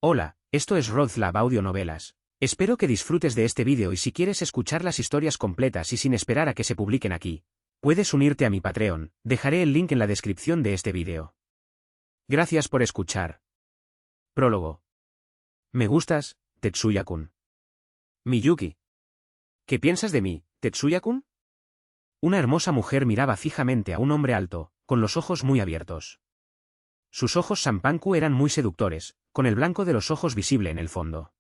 Hola, esto es RodFlab Audio Novelas. Espero que disfrutes de este vídeo y si quieres escuchar las historias completas y sin esperar a que se publiquen aquí, puedes unirte a mi Patreon, dejaré el link en la descripción de este vídeo. Gracias por escuchar. Prólogo. Me gustas, Tetsuya-kun. Miyuki. ¿Qué piensas de mí, Tetsuya-kun? Una hermosa mujer miraba fijamente a un hombre alto, con los ojos muy abiertos. Sus ojos sampanku eran muy seductores, con el blanco de los ojos visible en el fondo.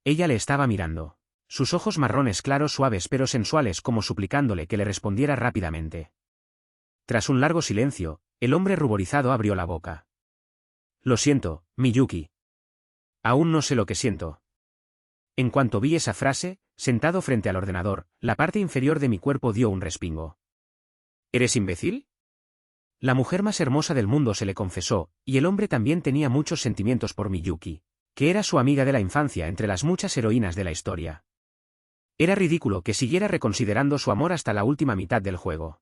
Ella le estaba mirando. Sus ojos marrones claros suaves pero sensuales como suplicándole que le respondiera rápidamente. Tras un largo silencio, el hombre ruborizado abrió la boca. Lo siento, Miyuki. Aún no sé lo que siento. En cuanto vi esa frase, sentado frente al ordenador, la parte inferior de mi cuerpo dio un respingo. ¿Eres imbécil? La mujer más hermosa del mundo se le confesó, y el hombre también tenía muchos sentimientos por Miyuki, que era su amiga de la infancia entre las muchas heroínas de la historia. Era ridículo que siguiera reconsiderando su amor hasta la última mitad del juego.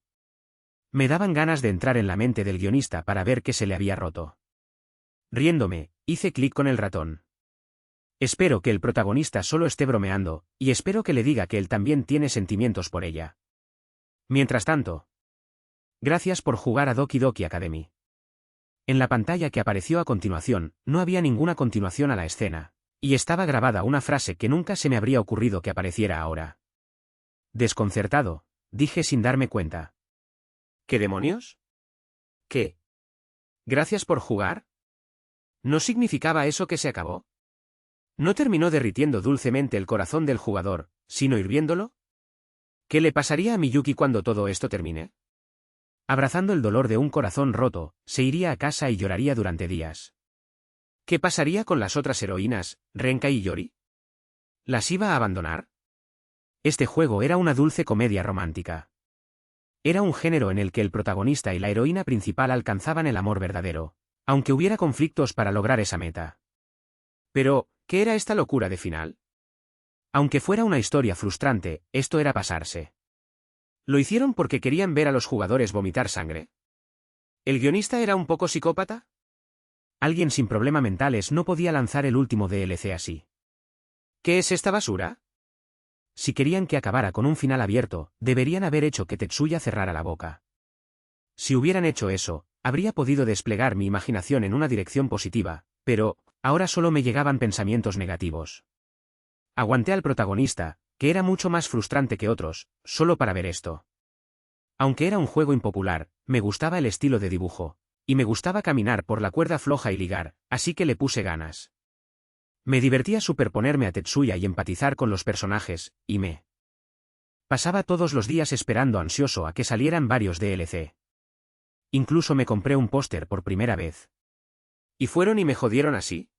Me daban ganas de entrar en la mente del guionista para ver qué se le había roto. Riéndome, hice clic con el ratón. Espero que el protagonista solo esté bromeando, y espero que le diga que él también tiene sentimientos por ella. Mientras tanto, gracias por jugar a Doki Doki Academy. En la pantalla que apareció a continuación, no había ninguna continuación a la escena, y estaba grabada una frase que nunca se me habría ocurrido que apareciera ahora. Desconcertado, dije sin darme cuenta. ¿Qué demonios? ¿Qué? ¿Gracias por jugar? ¿No significaba eso que se acabó? ¿No terminó derritiendo dulcemente el corazón del jugador, sino hirviéndolo? ¿Qué le pasaría a Miyuki cuando todo esto termine? Abrazando el dolor de un corazón roto, se iría a casa y lloraría durante días. ¿Qué pasaría con las otras heroínas, Renka y Yori? ¿Las iba a abandonar? Este juego era una dulce comedia romántica. Era un género en el que el protagonista y la heroína principal alcanzaban el amor verdadero, aunque hubiera conflictos para lograr esa meta. Pero, ¿qué era esta locura de final? Aunque fuera una historia frustrante, esto era pasarse. ¿Lo hicieron porque querían ver a los jugadores vomitar sangre? ¿El guionista era un poco psicópata? Alguien sin problemas mentales no podía lanzar el último DLC así. ¿Qué es esta basura? Si querían que acabara con un final abierto, deberían haber hecho que Tetsuya cerrara la boca. Si hubieran hecho eso, habría podido desplegar mi imaginación en una dirección positiva, pero ahora solo me llegaban pensamientos negativos. Aguanté al protagonista, que era mucho más frustrante que otros, solo para ver esto. Aunque era un juego impopular, me gustaba el estilo de dibujo, y me gustaba caminar por la cuerda floja y ligar, así que le puse ganas. Me divertía superponerme a Tetsuya y empatizar con los personajes, y me pasaba todos los días esperando ansioso a que salieran varios DLC. Incluso me compré un póster por primera vez. ¿Y fueron y me jodieron así?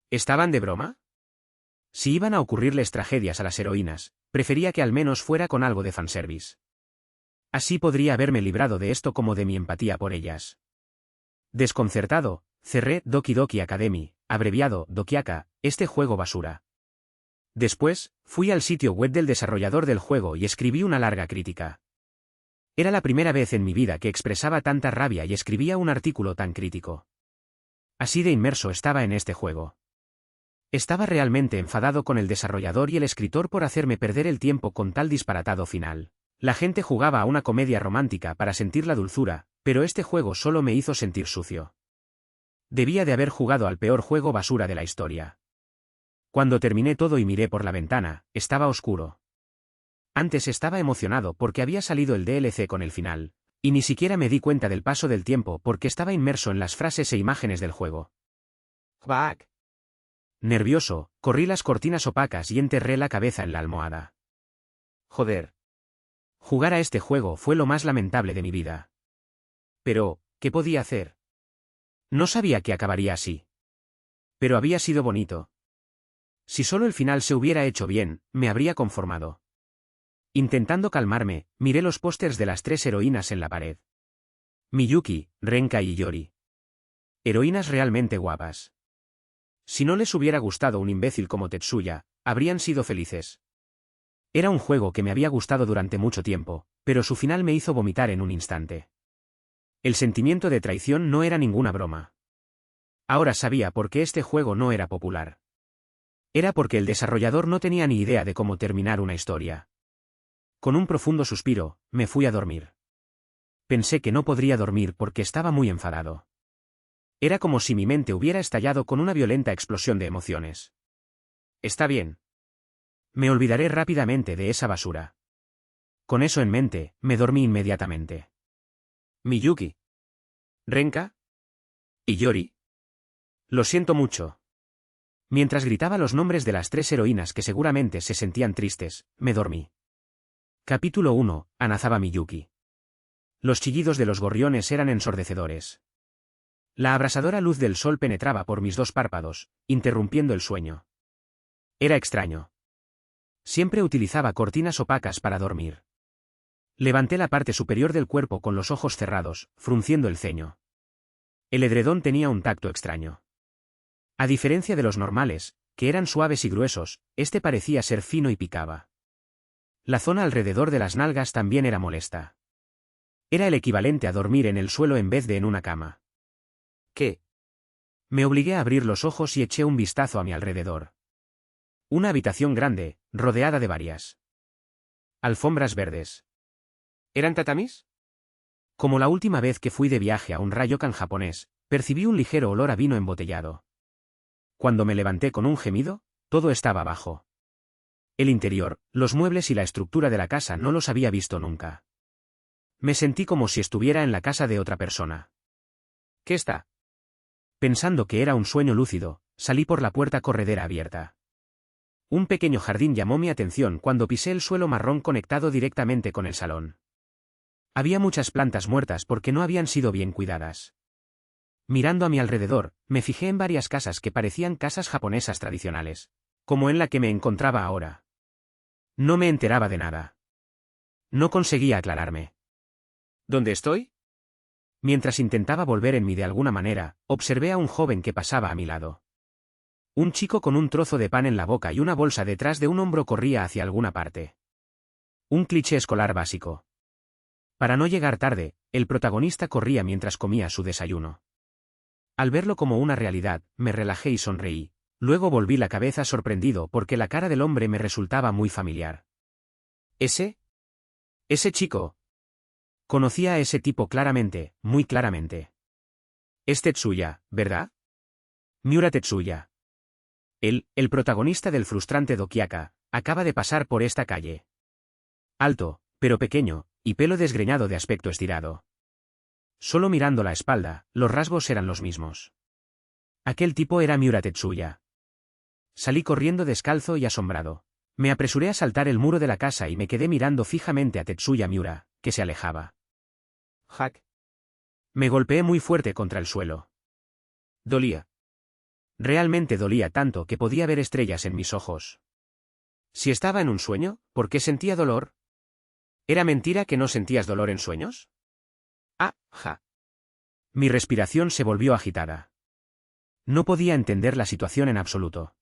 ¿Estaban de broma? Si iban a ocurrirles tragedias a las heroínas, prefería que al menos fuera con algo de fanservice. Así podría haberme librado de esto como de mi empatía por ellas. Desconcertado, cerré Doki Doki Academy, abreviado Dokiaka, este juego basura. Después, fui al sitio web del desarrollador del juego y escribí una larga crítica. Era la primera vez en mi vida que expresaba tanta rabia y escribía un artículo tan crítico. Así de inmerso estaba en este juego. Estaba realmente enfadado con el desarrollador y el escritor por hacerme perder el tiempo con tal disparatado final. La gente jugaba a una comedia romántica para sentir la dulzura, pero este juego solo me hizo sentir sucio. Debía de haber jugado al peor juego basura de la historia. Cuando terminé todo y miré por la ventana, estaba oscuro. Antes estaba emocionado porque había salido el DLC con el final, y ni siquiera me di cuenta del paso del tiempo porque estaba inmerso en las frases e imágenes del juego. ¡Fuck! Nervioso, corrí las cortinas opacas y enterré la cabeza en la almohada. Joder. Jugar a este juego fue lo más lamentable de mi vida. Pero, ¿qué podía hacer? No sabía que acabaría así. Pero había sido bonito. Si solo el final se hubiera hecho bien, me habría conformado. Intentando calmarme, miré los pósters de las tres heroínas en la pared. Miyuki, Renka y Yori. Heroínas realmente guapas. Si no les hubiera gustado un imbécil como Tetsuya, habrían sido felices. Era un juego que me había gustado durante mucho tiempo, pero su final me hizo vomitar en un instante. El sentimiento de traición no era ninguna broma. Ahora sabía por qué este juego no era popular. Era porque el desarrollador no tenía ni idea de cómo terminar una historia. Con un profundo suspiro, me fui a dormir. Pensé que no podría dormir porque estaba muy enfadado. Era como si mi mente hubiera estallado con una violenta explosión de emociones. Está bien. Me olvidaré rápidamente de esa basura. Con eso en mente, me dormí inmediatamente. Miyuki. Renka. Y Yori. Lo siento mucho. Mientras gritaba los nombres de las 3 heroínas que seguramente se sentían tristes, me dormí. Capítulo 1. Anazaba Miyuki. Los chillidos de los gorriones eran ensordecedores. La abrasadora luz del sol penetraba por mis 2 párpados, interrumpiendo el sueño. Era extraño. Siempre utilizaba cortinas opacas para dormir. Levanté la parte superior del cuerpo con los ojos cerrados, frunciendo el ceño. El edredón tenía un tacto extraño. A diferencia de los normales, que eran suaves y gruesos, este parecía ser fino y picaba. La zona alrededor de las nalgas también era molesta. Era el equivalente a dormir en el suelo en vez de en una cama. ¿Qué? Me obligué a abrir los ojos y eché un vistazo a mi alrededor. Una habitación grande, rodeada de varias alfombras verdes. ¿Eran tatamis? Como la última vez que fui de viaje a un ryokan japonés, percibí un ligero olor a vino embotellado. Cuando me levanté con un gemido, todo estaba abajo. El interior, los muebles y la estructura de la casa no los había visto nunca. Me sentí como si estuviera en la casa de otra persona. ¿Qué está? Pensando que era un sueño lúcido, salí por la puerta corredera abierta. Un pequeño jardín llamó mi atención cuando pisé el suelo marrón conectado directamente con el salón. Había muchas plantas muertas porque no habían sido bien cuidadas. Mirando a mi alrededor, me fijé en varias casas que parecían casas japonesas tradicionales, como en la que me encontraba ahora. No me enteraba de nada. No conseguía aclararme. ¿Dónde estoy? Mientras intentaba volver en mí de alguna manera, observé a un joven que pasaba a mi lado. Un chico con un trozo de pan en la boca y una bolsa detrás de un hombro corría hacia alguna parte. Un cliché escolar básico. Para no llegar tarde, el protagonista corría mientras comía su desayuno. Al verlo como una realidad, me relajé y sonreí. Luego volví la cabeza sorprendido porque la cara del hombre me resultaba muy familiar. ¿Ese? Ese chico. Conocía a ese tipo claramente, muy claramente. Es Tetsuya, ¿verdad? Miura Tetsuya. Él, el protagonista del frustrante Dokiaka, acaba de pasar por esta calle. Alto, pero pequeño, y pelo desgreñado de aspecto estirado. Solo mirando la espalda, los rasgos eran los mismos. Aquel tipo era Miura Tetsuya. Salí corriendo descalzo y asombrado. Me apresuré a saltar el muro de la casa y me quedé mirando fijamente a Tetsuya Miura, que se alejaba. Hack. Me golpeé muy fuerte contra el suelo. Dolía. Realmente dolía tanto que podía ver estrellas en mis ojos. Si estaba en un sueño, ¿por qué sentía dolor? ¿Era mentira que no sentías dolor en sueños? Ah, ja. Mi respiración se volvió agitada. No podía entender la situación en absoluto.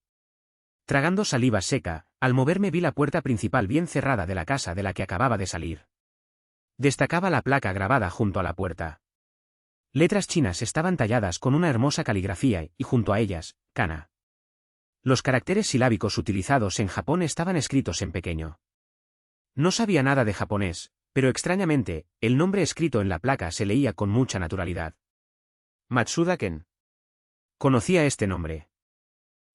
Tragando saliva seca, al moverme vi la puerta principal bien cerrada de la casa de la que acababa de salir. Destacaba la placa grabada junto a la puerta. Letras chinas estaban talladas con una hermosa caligrafía y junto a ellas, kana. Los caracteres silábicos utilizados en Japón estaban escritos en pequeño. No sabía nada de japonés, pero extrañamente, el nombre escrito en la placa se leía con mucha naturalidad. Matsuda Ken. Conocía este nombre.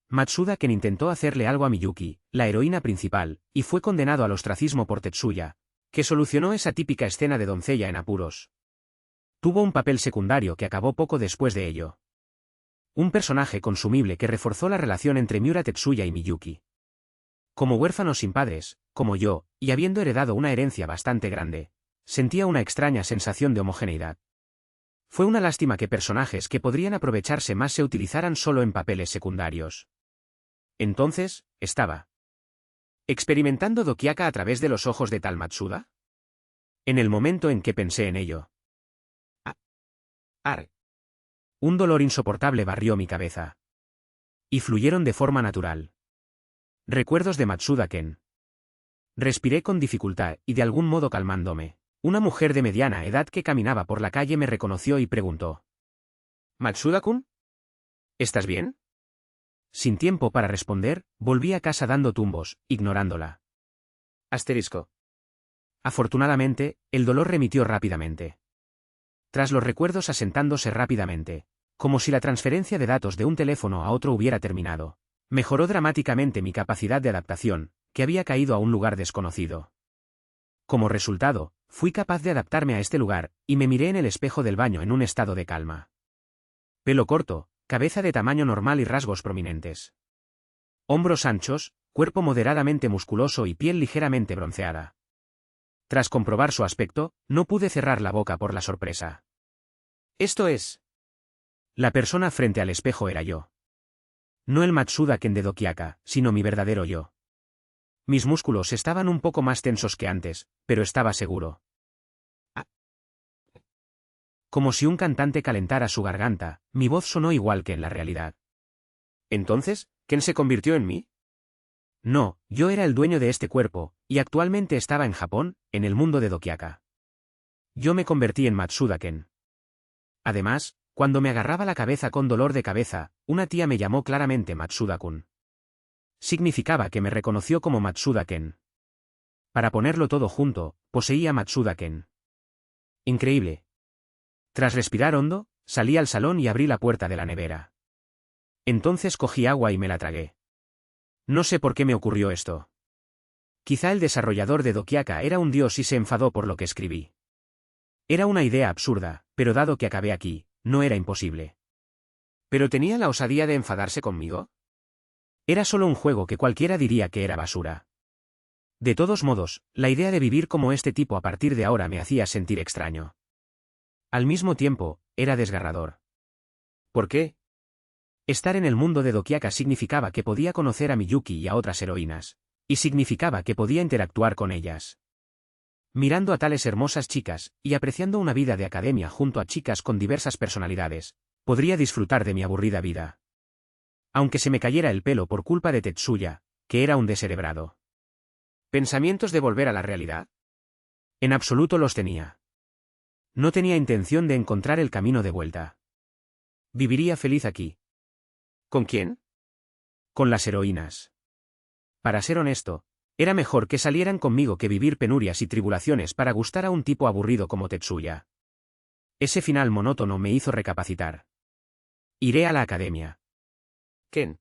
Matsuda Ken intentó hacerle algo a Miyuki, la heroína principal, y fue condenado al ostracismo por Tetsuya, que solucionó esa típica escena de doncella en apuros. Tuvo un papel secundario que acabó poco después de ello. Un personaje consumible que reforzó la relación entre Miura Tetsuya y Miyuki. Como huérfano sin padres, como yo, y habiendo heredado una herencia bastante grande, sentía una extraña sensación de homogeneidad. Fue una lástima que personajes que podrían aprovecharse más se utilizaran solo en papeles secundarios. Entonces, ¿estaba experimentando Dokiaka a través de los ojos de tal Matsuda? En el momento en que pensé en ello. Un dolor insoportable barrió mi cabeza. Y fluyeron de forma natural. Recuerdos de Matsuda Ken. Respiré con dificultad y de algún modo calmándome. Una mujer de mediana edad que caminaba por la calle me reconoció y preguntó. ¿Matsuda-kun? ¿Estás bien? Sin tiempo para responder, volví a casa dando tumbos, ignorándola. Asterisco. Afortunadamente, el dolor remitió rápidamente. Tras los recuerdos asentándose rápidamente, como si la transferencia de datos de un teléfono a otro hubiera terminado, mejoró dramáticamente mi capacidad de adaptación, que había caído a un lugar desconocido. Como resultado, fui capaz de adaptarme a este lugar, y me miré en el espejo del baño en un estado de calma. Pelo corto, cabeza de tamaño normal y rasgos prominentes. Hombros anchos, cuerpo moderadamente musculoso y piel ligeramente bronceada. Tras comprobar su aspecto, no pude cerrar la boca por la sorpresa. Esto es. La persona frente al espejo era yo. No el Matsuda Ken de Dokiaka, sino mi verdadero yo. Mis músculos estaban un poco más tensos que antes, pero estaba seguro. Como si un cantante calentara su garganta, mi voz sonó igual que en la realidad. ¿Entonces, Ken se convirtió en mí? No, yo era el dueño de este cuerpo, y actualmente estaba en Japón, en el mundo de Dokiaka. Yo me convertí en Matsuda Ken. Además, cuando me agarraba la cabeza con dolor de cabeza, una tía me llamó claramente Matsuda-kun. Significaba que me reconoció como Matsuda Ken. Para ponerlo todo junto, poseía Matsuda Ken. Increíble. Tras respirar hondo, salí al salón y abrí la puerta de la nevera. Entonces cogí agua y me la tragué. No sé por qué me ocurrió esto. Quizá el desarrollador de Dokiaka era un dios y se enfadó por lo que escribí. Era una idea absurda, pero dado que acabé aquí, no era imposible. ¿Pero tenía la osadía de enfadarse conmigo? Era solo un juego que cualquiera diría que era basura. De todos modos, la idea de vivir como este tipo a partir de ahora me hacía sentir extraño. Al mismo tiempo, era desgarrador. ¿Por qué? Estar en el mundo de Dokiaka significaba que podía conocer a Miyuki y a otras heroínas, y significaba que podía interactuar con ellas. Mirando a tales hermosas chicas, y apreciando una vida de academia junto a chicas con diversas personalidades, podría disfrutar de mi aburrida vida. Aunque se me cayera el pelo por culpa de Tetsuya, que era un descerebrado. ¿Pensamientos de volver a la realidad? En absoluto los tenía. No tenía intención de encontrar el camino de vuelta. Viviría feliz aquí. ¿Con quién? Con las heroínas. Para ser honesto, era mejor que salieran conmigo que vivir penurias y tribulaciones para gustar a un tipo aburrido como Tetsuya. Ese final monótono me hizo recapacitar. Iré a la academia. Ken.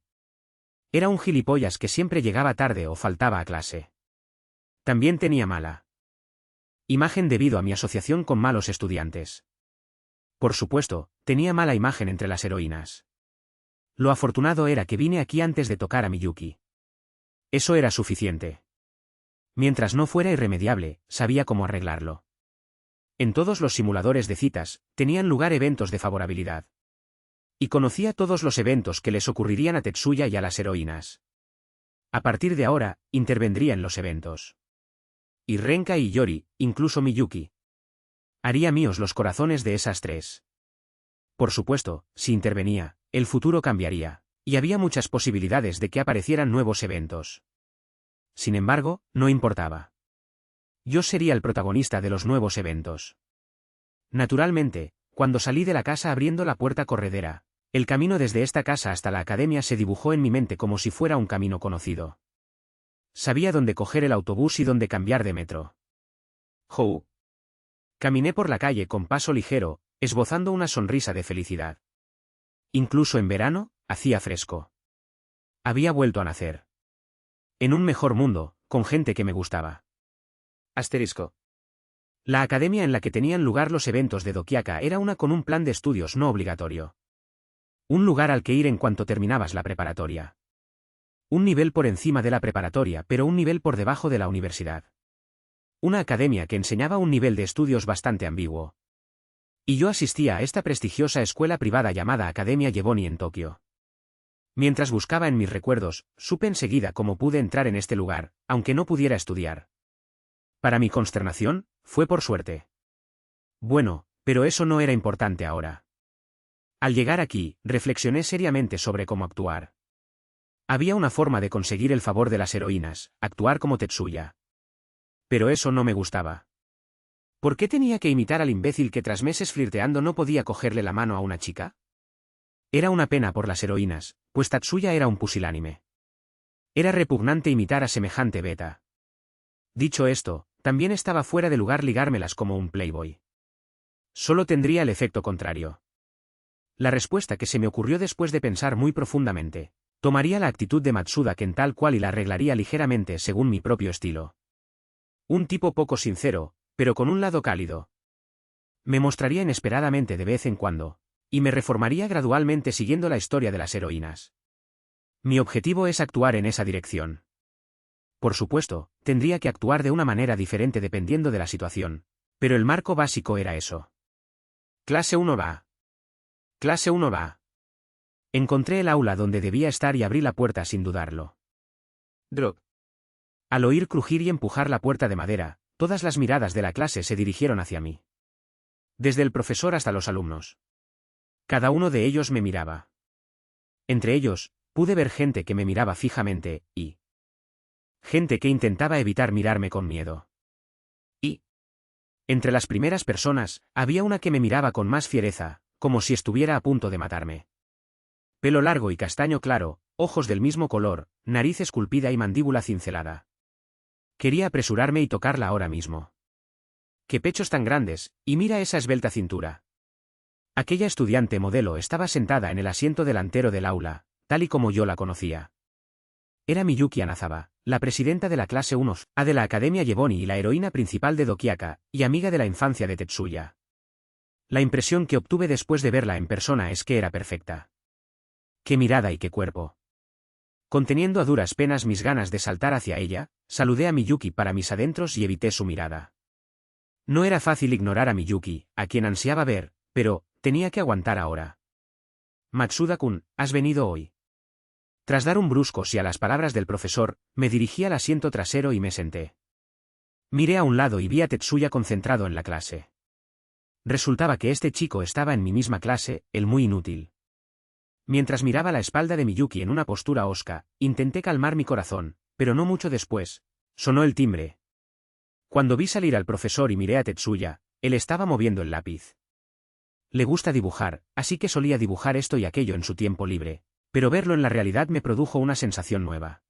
Era un gilipollas que siempre llegaba tarde o faltaba a clase. También tenía mala imagen debido a mi asociación con malos estudiantes. Por supuesto, tenía mala imagen entre las heroínas. Lo afortunado era que vine aquí antes de tocar a Miyuki. Eso era suficiente. Mientras no fuera irremediable, sabía cómo arreglarlo. En todos los simuladores de citas, tenían lugar eventos de favorabilidad. Y conocía todos los eventos que les ocurrirían a Tetsuya y a las heroínas. A partir de ahora, intervendría en los eventos. Y Renka y Yori, incluso Miyuki. Haría míos los corazones de esas tres. Por supuesto, si intervenía, el futuro cambiaría, y había muchas posibilidades de que aparecieran nuevos eventos. Sin embargo, no importaba. Yo sería el protagonista de los nuevos eventos. Naturalmente, cuando salí de la casa abriendo la puerta corredera, el camino desde esta casa hasta la academia se dibujó en mi mente como si fuera un camino conocido. Sabía dónde coger el autobús y dónde cambiar de metro. ¡Jou! Caminé por la calle con paso ligero, esbozando una sonrisa de felicidad. Incluso en verano, hacía fresco. Había vuelto a nacer. En un mejor mundo, con gente que me gustaba. Asterisco. La academia en la que tenían lugar los eventos de Dokiaka era una con un plan de estudios no obligatorio. Un lugar al que ir en cuanto terminabas la preparatoria. Un nivel por encima de la preparatoria, pero un nivel por debajo de la universidad. Una academia que enseñaba un nivel de estudios bastante ambiguo. Y yo asistía a esta prestigiosa escuela privada llamada Academia Yeboni en Tokio. Mientras buscaba en mis recuerdos, supe enseguida cómo pude entrar en este lugar, aunque no pudiera estudiar. Para mi consternación, fue por suerte. Bueno, pero eso no era importante ahora. Al llegar aquí, reflexioné seriamente sobre cómo actuar. Había una forma de conseguir el favor de las heroínas, actuar como Tetsuya. Pero eso no me gustaba. ¿Por qué tenía que imitar al imbécil que tras meses flirteando no podía cogerle la mano a una chica? Era una pena por las heroínas, pues Tatsuya era un pusilánime. Era repugnante imitar a semejante beta. Dicho esto, también estaba fuera de lugar ligármelas como un playboy. Solo tendría el efecto contrario. La respuesta que se me ocurrió después de pensar muy profundamente, tomaría la actitud de Matsuda Ken tal cual y la arreglaría ligeramente según mi propio estilo. Un tipo poco sincero, pero con un lado cálido. Me mostraría inesperadamente de vez en cuando, y me reformaría gradualmente siguiendo la historia de las heroínas. Mi objetivo es actuar en esa dirección. Por supuesto, tendría que actuar de una manera diferente dependiendo de la situación, pero el marco básico era eso. Clase 1 va. Clase 1 va. Encontré el aula donde debía estar y abrí la puerta sin dudarlo. Drop. Al oír crujir y empujar la puerta de madera, todas las miradas de la clase se dirigieron hacia mí. Desde el profesor hasta los alumnos. Cada uno de ellos me miraba. Entre ellos, pude ver gente que me miraba fijamente, y gente que intentaba evitar mirarme con miedo. Y entre las primeras personas, había una que me miraba con más fiereza, como si estuviera a punto de matarme. Pelo largo y castaño claro, ojos del mismo color, nariz esculpida y mandíbula cincelada. Quería apresurarme y tocarla ahora mismo. ¡Qué pechos tan grandes! Y mira esa esbelta cintura. Aquella estudiante modelo estaba sentada en el asiento delantero del aula, tal y como yo la conocía. Era Miyuki Anazawa, la presidenta de la clase 1A de la Academia Yeboni y la heroína principal de Dokiaka, y amiga de la infancia de Tetsuya. La impresión que obtuve después de verla en persona es que era perfecta. ¡Qué mirada y qué cuerpo! Conteniendo a duras penas mis ganas de saltar hacia ella, saludé a Miyuki para mis adentros y evité su mirada. No era fácil ignorar a Miyuki, a quien ansiaba ver, pero tenía que aguantar ahora. Matsuda-kun, ¿has venido hoy? Tras dar un brusco sí a las palabras del profesor, me dirigí al asiento trasero y me senté. Miré a un lado y vi a Tetsuya concentrado en la clase. Resultaba que este chico estaba en mi misma clase, el muy inútil. Mientras miraba la espalda de Miyuki en una postura hosca, intenté calmar mi corazón, pero no mucho después, sonó el timbre. Cuando vi salir al profesor y miré a Tetsuya, él estaba moviendo el lápiz. Le gusta dibujar, así que solía dibujar esto y aquello en su tiempo libre, pero verlo en la realidad me produjo una sensación nueva.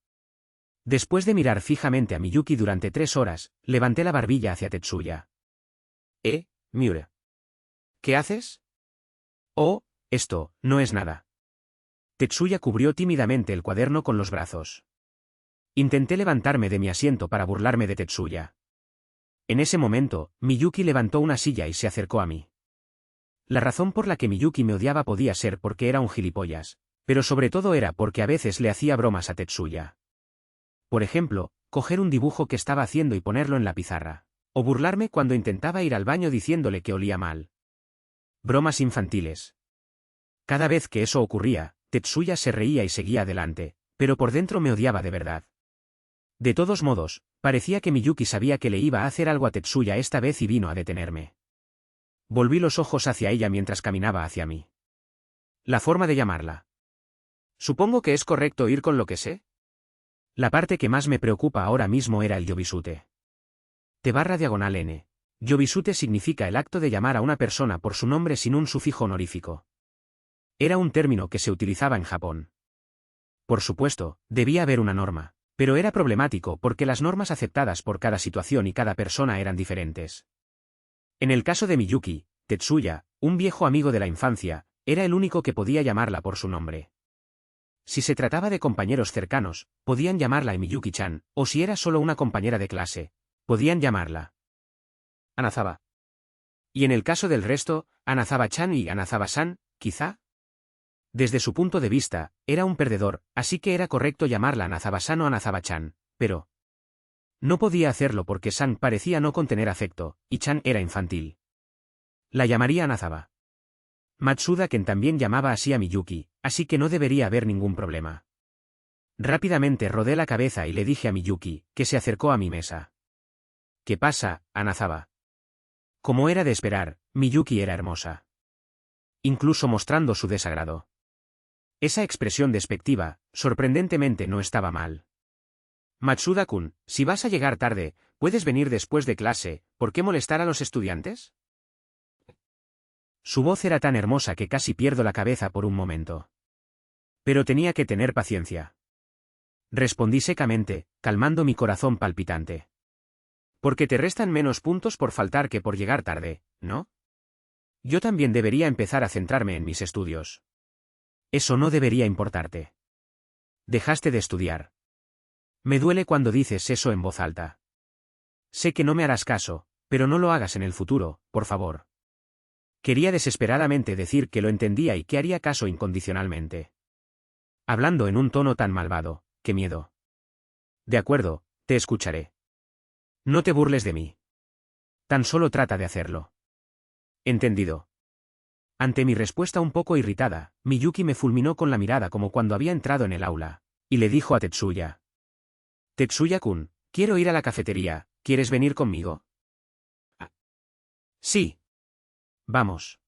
Después de mirar fijamente a Miyuki durante 3 horas, levanté la barbilla hacia Tetsuya. Miura. ¿Qué haces? Oh, esto, no es nada. Tetsuya cubrió tímidamente el cuaderno con los brazos. Intenté levantarme de mi asiento para burlarme de Tetsuya. En ese momento, Miyuki levantó una silla y se acercó a mí. La razón por la que Miyuki me odiaba podía ser porque era un gilipollas, pero sobre todo era porque a veces le hacía bromas a Tetsuya. Por ejemplo, coger un dibujo que estaba haciendo y ponerlo en la pizarra, o burlarme cuando intentaba ir al baño diciéndole que olía mal. Bromas infantiles. Cada vez que eso ocurría, Tetsuya se reía y seguía adelante, pero por dentro me odiaba de verdad. De todos modos, parecía que Miyuki sabía que le iba a hacer algo a Tetsuya esta vez y vino a detenerme. Volví los ojos hacia ella mientras caminaba hacia mí. La forma de llamarla. Supongo que es correcto ir con lo que sé. La parte que más me preocupa ahora mismo era el yobisute. T/N. Yobisute significa el acto de llamar a una persona por su nombre sin un sufijo honorífico. Era un término que se utilizaba en Japón. Por supuesto, debía haber una norma, pero era problemático porque las normas aceptadas por cada situación y cada persona eran diferentes. En el caso de Miyuki, Tetsuya, un viejo amigo de la infancia, era el único que podía llamarla por su nombre. Si se trataba de compañeros cercanos, podían llamarla Miyuki-chan, o si era solo una compañera de clase, podían llamarla Anazawa. Y en el caso del resto, Anazawa-chan y Anazawa-san, quizá. Desde su punto de vista, era un perdedor, así que era correcto llamarla Anazawa-san o Anazawa-chan, pero no podía hacerlo porque San parecía no contener afecto, y Chan era infantil. La llamaría Anazawa. Matsuda Ken también llamaba así a Miyuki, así que no debería haber ningún problema. Rápidamente rodé la cabeza y le dije a Miyuki, que se acercó a mi mesa. ¿Qué pasa, Anazawa? Como era de esperar, Miyuki era hermosa. Incluso mostrando su desagrado. Esa expresión despectiva, sorprendentemente no estaba mal. Matsuda-kun, si vas a llegar tarde, ¿puedes venir después de clase? ¿Por qué molestar a los estudiantes? Su voz era tan hermosa que casi pierdo la cabeza por un momento. Pero tenía que tener paciencia. Respondí secamente, calmando mi corazón palpitante. Porque te restan menos puntos por faltar que por llegar tarde, ¿no? Yo también debería empezar a centrarme en mis estudios. Eso no debería importarte. Dejaste de estudiar. Me duele cuando dices eso en voz alta. Sé que no me harás caso, pero no lo hagas en el futuro, por favor. Quería desesperadamente decir que lo entendía y que haría caso incondicionalmente. Hablando en un tono tan malvado, qué miedo. De acuerdo, te escucharé. No te burles de mí. Tan solo trata de hacerlo. Entendido. Ante mi respuesta un poco irritada, Miyuki me fulminó con la mirada como cuando había entrado en el aula, y le dijo a Tetsuya. Tetsuya-kun, quiero ir a la cafetería, ¿quieres venir conmigo? Sí. Vamos.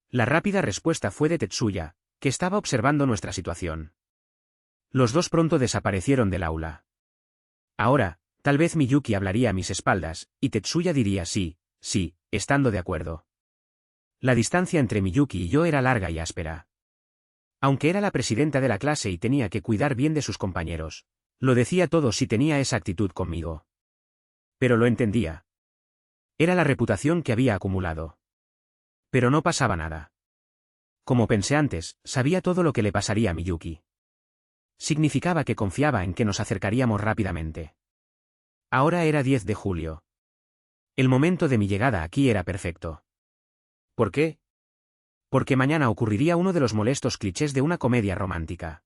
La rápida respuesta fue de Tetsuya, que estaba observando nuestra situación. Los dos pronto desaparecieron del aula. Ahora, tal vez Miyuki hablaría a mis espaldas, y Tetsuya diría sí, estando de acuerdo. La distancia entre Miyuki y yo era larga y áspera. Aunque era la presidenta de la clase y tenía que cuidar bien de sus compañeros, lo decía todo si tenía esa actitud conmigo. Pero lo entendía. Era la reputación que había acumulado. Pero no pasaba nada. Como pensé antes, sabía todo lo que le pasaría a Miyuki. Significaba que confiaba en que nos acercaríamos rápidamente. Ahora era 10 de julio. El momento de mi llegada aquí era perfecto. ¿Por qué? Porque mañana ocurriría uno de los molestos clichés de una comedia romántica.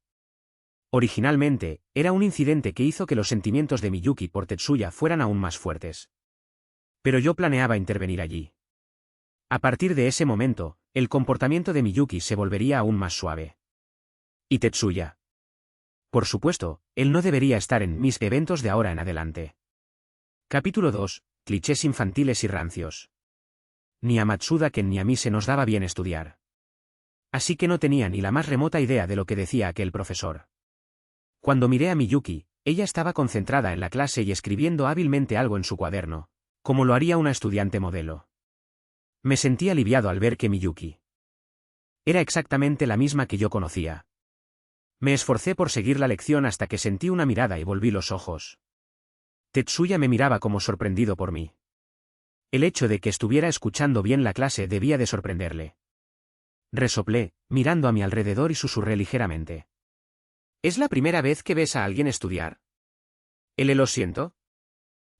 Originalmente, era un incidente que hizo que los sentimientos de Miyuki por Tetsuya fueran aún más fuertes. Pero yo planeaba intervenir allí. A partir de ese momento, el comportamiento de Miyuki se volvería aún más suave. ¿Y Tetsuya? Por supuesto, él no debería estar en mis eventos de ahora en adelante. Capítulo 2. Clichés infantiles y rancios. Ni a Matsuda Ken ni a mí se nos daba bien estudiar. Así que no tenía ni la más remota idea de lo que decía aquel profesor. Cuando miré a Miyuki, ella estaba concentrada en la clase y escribiendo hábilmente algo en su cuaderno, como lo haría una estudiante modelo. Me sentí aliviado al ver que Miyuki era exactamente la misma que yo conocía. Me esforcé por seguir la lección hasta que sentí una mirada y volví los ojos. Tetsuya me miraba como sorprendido por mí. El hecho de que estuviera escuchando bien la clase debía de sorprenderle. Resoplé, mirando a mi alrededor y susurré ligeramente. ¿Es la primera vez que ves a alguien estudiar? Lo siento.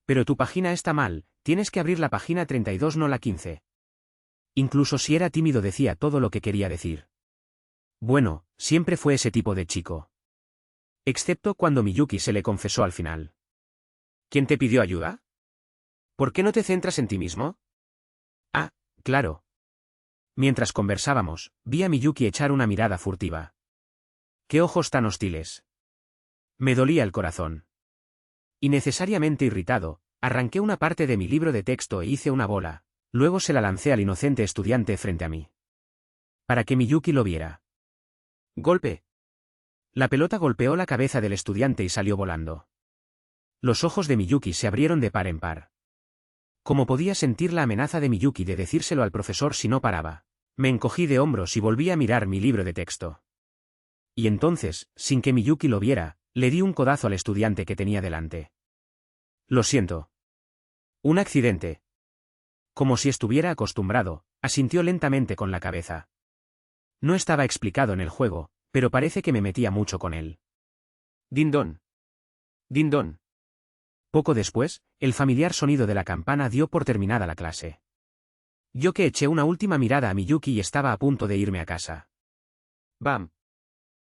Pero tu página está mal, tienes que abrir la página 32, no la 15. Incluso si era tímido decía todo lo que quería decir. Bueno, siempre fue ese tipo de chico. Excepto cuando Miyuki se le confesó al final. ¿Quién te pidió ayuda? ¿Por qué no te centras en ti mismo? Ah, claro. Mientras conversábamos, vi a Miyuki echar una mirada furtiva. ¡Qué ojos tan hostiles! Me dolía el corazón. Innecesariamente irritado, arranqué una parte de mi libro de texto e hice una bola, luego se la lancé al inocente estudiante frente a mí. Para que Miyuki lo viera. ¡Golpe! La pelota golpeó la cabeza del estudiante y salió volando. Los ojos de Miyuki se abrieron de par en par. Como podía sentir la amenaza de Miyuki de decírselo al profesor si no paraba, me encogí de hombros y volví a mirar mi libro de texto. Y entonces, sin que Miyuki lo viera, le di un codazo al estudiante que tenía delante. Lo siento. Un accidente. Como si estuviera acostumbrado, asintió lentamente con la cabeza. No estaba explicado en el juego, pero parece que me metía mucho con él. Din-don. Din-don. Poco después, el familiar sonido de la campana dio por terminada la clase. Yo que eché una última mirada a Miyuki y estaba a punto de irme a casa. ¡Bam!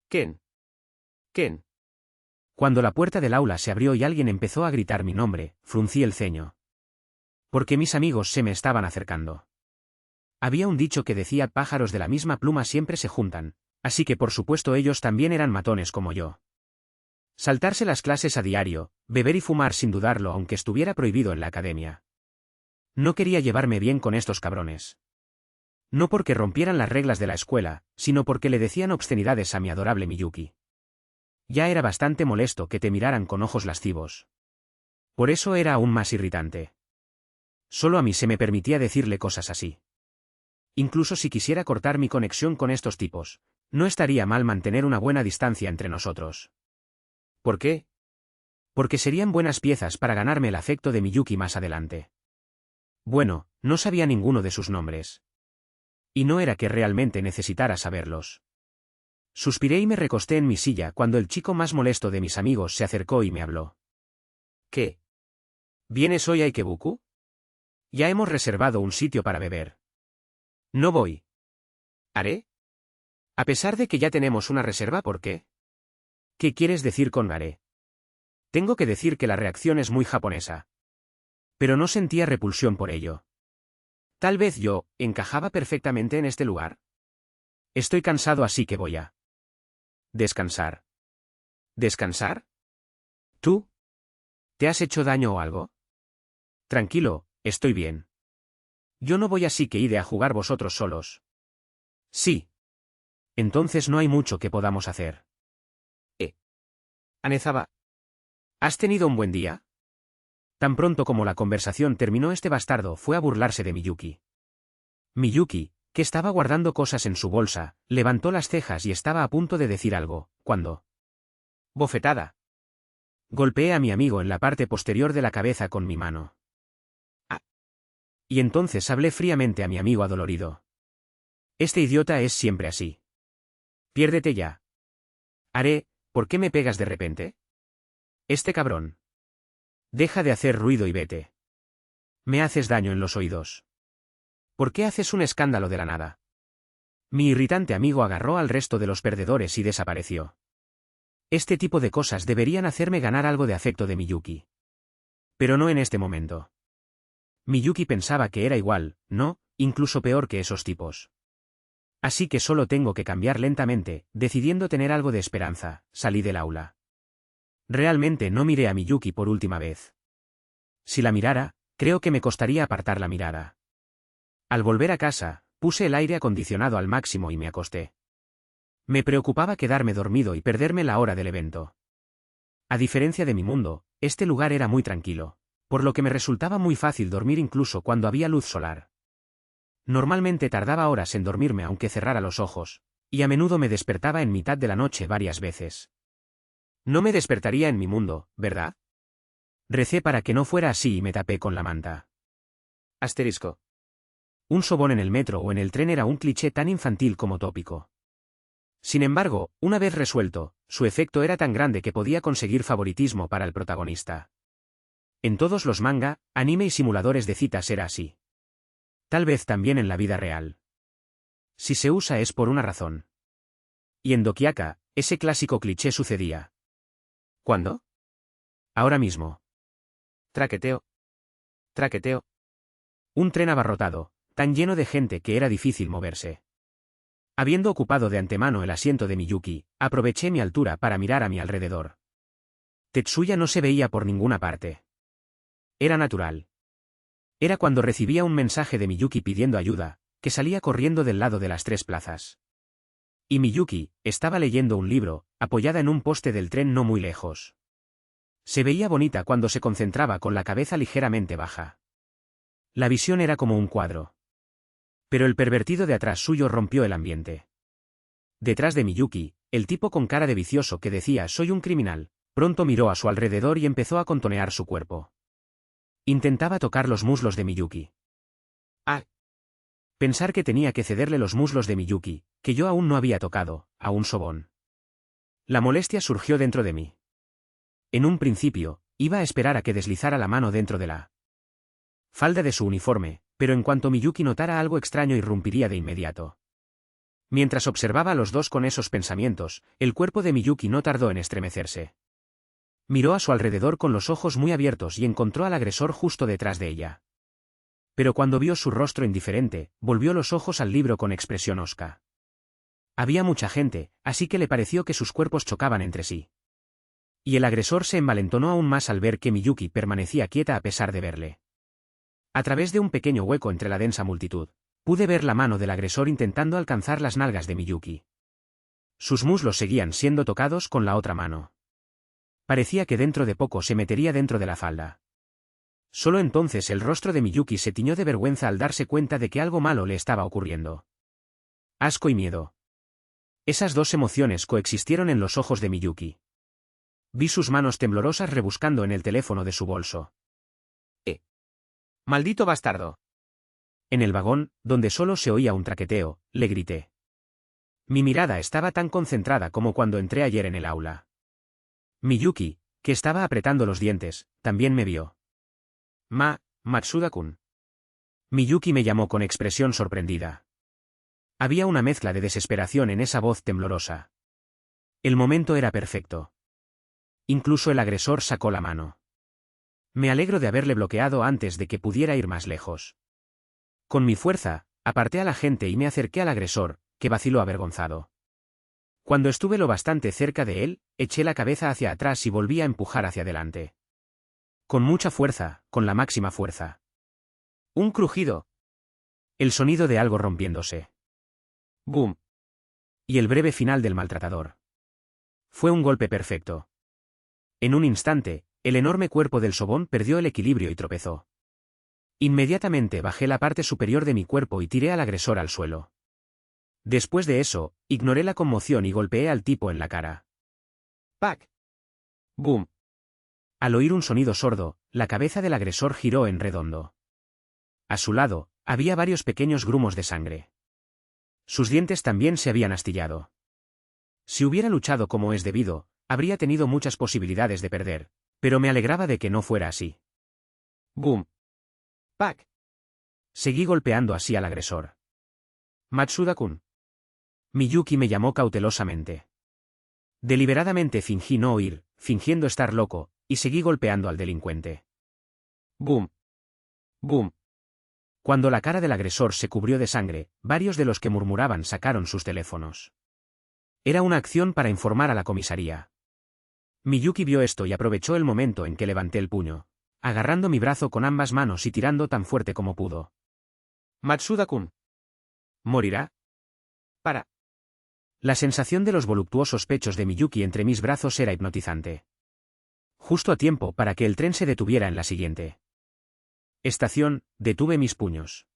Ken. Ken. Cuando la puerta del aula se abrió y alguien empezó a gritar mi nombre, fruncí el ceño. Porque mis amigos se me estaban acercando. Había un dicho que decía: pájaros de la misma pluma siempre se juntan, así que por supuesto ellos también eran matones como yo. Saltarse las clases a diario, beber y fumar sin dudarlo aunque estuviera prohibido en la academia. No quería llevarme bien con estos cabrones. No porque rompieran las reglas de la escuela, sino porque le decían obscenidades a mi adorable Miyuki. Ya era bastante molesto que te miraran con ojos lascivos. Por eso era aún más irritante. Solo a mí se me permitía decirle cosas así. Incluso si quisiera cortar mi conexión con estos tipos, no estaría mal mantener una buena distancia entre nosotros. ¿Por qué? Porque serían buenas piezas para ganarme el afecto de Miyuki más adelante. Bueno, no sabía ninguno de sus nombres. Y no era que realmente necesitara saberlos. Suspiré y me recosté en mi silla cuando el chico más molesto de mis amigos se acercó y me habló. ¿Qué? ¿Vienes hoy a Ikebuku? Ya hemos reservado un sitio para beber. No voy. ¿Haré? A pesar de que ya tenemos una reserva, ¿por qué? ¿Qué quieres decir con haré? Tengo que decir que la reacción es muy japonesa. Pero no sentía repulsión por ello. Tal vez yo encajaba perfectamente en este lugar. Estoy cansado, así que voy a descansar. ¿Descansar? ¿Tú? ¿Te has hecho daño o algo? Tranquilo, estoy bien. Yo no voy, así que id a jugar vosotros solos. Sí. Entonces no hay mucho que podamos hacer. Anezaba. ¿Has tenido un buen día? Tan pronto como la conversación terminó, este bastardo fue a burlarse de Miyuki. Miyuki, que estaba guardando cosas en su bolsa, levantó las cejas y estaba a punto de decir algo, cuando... Bofetada. Golpeé a mi amigo en la parte posterior de la cabeza con mi mano. Ah. Y entonces hablé fríamente a mi amigo adolorido. Este idiota es siempre así. Piérdete ya. Haré, ¿por qué me pegas de repente? Este cabrón. Deja de hacer ruido y vete. Me haces daño en los oídos. ¿Por qué haces un escándalo de la nada? Mi irritante amigo agarró al resto de los perdedores y desapareció. Este tipo de cosas deberían hacerme ganar algo de afecto de Miyuki. Pero no en este momento. Miyuki pensaba que era igual, no, incluso peor que esos tipos. Así que solo tengo que cambiar lentamente, decidiendo tener algo de esperanza. Salí del aula. Realmente no miré a Miyuki por última vez. Si la mirara, creo que me costaría apartar la mirada. Al volver a casa, puse el aire acondicionado al máximo y me acosté. Me preocupaba quedarme dormido y perderme la hora del evento. A diferencia de mi mundo, este lugar era muy tranquilo, por lo que me resultaba muy fácil dormir incluso cuando había luz solar. Normalmente tardaba horas en dormirme aunque cerrara los ojos, y a menudo me despertaba en mitad de la noche varias veces. No me despertaría en mi mundo, ¿verdad? Recé para que no fuera así y me tapé con la manta. Asterisco. Un sobón en el metro o en el tren era un cliché tan infantil como tópico. Sin embargo, una vez resuelto, su efecto era tan grande que podía conseguir favoritismo para el protagonista. En todos los manga, anime y simuladores de citas era así. Tal vez también en la vida real. Si se usa es por una razón. Y en Dokiaka, ese clásico cliché sucedía. ¿Cuándo? Ahora mismo. Traqueteo. Traqueteo. Un tren abarrotado, tan lleno de gente que era difícil moverse. Habiendo ocupado de antemano el asiento de Miyuki, aproveché mi altura para mirar a mi alrededor. Tetsuya no se veía por ninguna parte. Era natural. Era cuando recibía un mensaje de Miyuki pidiendo ayuda, que salía corriendo del lado de las 3 plazas. Y Miyuki estaba leyendo un libro, apoyada en un poste del tren no muy lejos. Se veía bonita cuando se concentraba con la cabeza ligeramente baja. La visión era como un cuadro. Pero el pervertido de atrás suyo rompió el ambiente. Detrás de Miyuki, el tipo con cara de vicioso que decía «soy un criminal», pronto miró a su alrededor y empezó a contonear su cuerpo. Intentaba tocar los muslos de Miyuki. Ah. Pensar que tenía que cederle los muslos de Miyuki, que yo aún no había tocado, a un sobón. La molestia surgió dentro de mí. En un principio, iba a esperar a que deslizara la mano dentro de la falda de su uniforme, pero en cuanto Miyuki notara algo extraño irrumpiría de inmediato. Mientras observaba a los dos con esos pensamientos, el cuerpo de Miyuki no tardó en estremecerse. Miró a su alrededor con los ojos muy abiertos y encontró al agresor justo detrás de ella. Pero cuando vio su rostro indiferente, volvió los ojos al libro con expresión hosca. Había mucha gente, así que le pareció que sus cuerpos chocaban entre sí. Y el agresor se envalentonó aún más al ver que Miyuki permanecía quieta a pesar de verle. A través de un pequeño hueco entre la densa multitud, pude ver la mano del agresor intentando alcanzar las nalgas de Miyuki. Sus muslos seguían siendo tocados con la otra mano. Parecía que dentro de poco se metería dentro de la falda. Solo entonces el rostro de Miyuki se tiñó de vergüenza al darse cuenta de que algo malo le estaba ocurriendo. Asco y miedo. Esas dos emociones coexistieron en los ojos de Miyuki. Vi sus manos temblorosas rebuscando en el teléfono de su bolso. ¡Maldito bastardo! En el vagón, donde solo se oía un traqueteo, le grité. Mi mirada estaba tan concentrada como cuando entré ayer en el aula. Miyuki, que estaba apretando los dientes, también me vio. Matsuda-kun. Miyuki me llamó con expresión sorprendida. Había una mezcla de desesperación en esa voz temblorosa. El momento era perfecto. Incluso el agresor sacó la mano. Me alegro de haberle bloqueado antes de que pudiera ir más lejos. Con mi fuerza, aparté a la gente y me acerqué al agresor, que vaciló avergonzado. Cuando estuve lo bastante cerca de él, eché la cabeza hacia atrás y volví a empujar hacia adelante. Con mucha fuerza, con la máxima fuerza. Un crujido. El sonido de algo rompiéndose. ¡Boom! Y el breve final del maltratador. Fue un golpe perfecto. En un instante, el enorme cuerpo del sobón perdió el equilibrio y tropezó. Inmediatamente bajé la parte superior de mi cuerpo y tiré al agresor al suelo. Después de eso, ignoré la conmoción y golpeé al tipo en la cara. ¡Pac! ¡Boom! Al oír un sonido sordo, la cabeza del agresor giró en redondo. A su lado, había varios pequeños grumos de sangre. Sus dientes también se habían astillado. Si hubiera luchado como es debido, habría tenido muchas posibilidades de perder, pero me alegraba de que no fuera así. ¡Boom! ¡Pac! Seguí golpeando así al agresor. Matsuda-kun. Miyuki me llamó cautelosamente. Deliberadamente fingí no oír, fingiendo estar loco, y seguí golpeando al delincuente. ¡Boom! ¡Boom! Cuando la cara del agresor se cubrió de sangre, varios de los que murmuraban sacaron sus teléfonos. Era una acción para informar a la comisaría. Miyuki vio esto y aprovechó el momento en que levanté el puño, agarrando mi brazo con ambas manos y tirando tan fuerte como pudo. Matsuda-kun. ¿Morirá? Para. La sensación de los voluptuosos pechos de Miyuki entre mis brazos era hipnotizante. Justo a tiempo para que el tren se detuviera en la siguiente estación, detuve mis puños.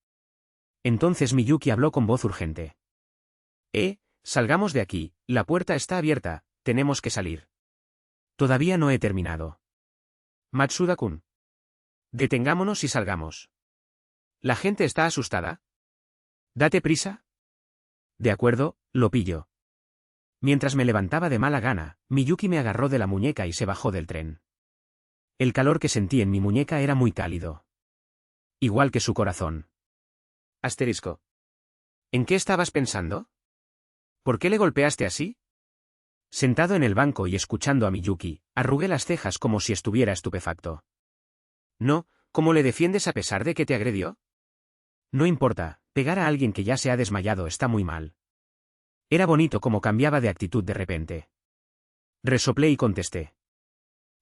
Entonces Miyuki habló con voz urgente. Salgamos de aquí, la puerta está abierta, tenemos que salir. Todavía no he terminado. Matsuda-kun. Detengámonos y salgamos. ¿La gente está asustada? Date prisa. De acuerdo, lo pillo. Mientras me levantaba de mala gana, Miyuki me agarró de la muñeca y se bajó del tren. El calor que sentí en mi muñeca era muy cálido. Igual que su corazón. Asterisco. ¿En qué estabas pensando? ¿Por qué le golpeaste así? Sentado en el banco y escuchando a Miyuki, arrugué las cejas como si estuviera estupefacto. No, ¿cómo le defiendes a pesar de que te agredió? No importa, pegar a alguien que ya se ha desmayado está muy mal. Era bonito cómo cambiaba de actitud de repente. Resoplé y contesté.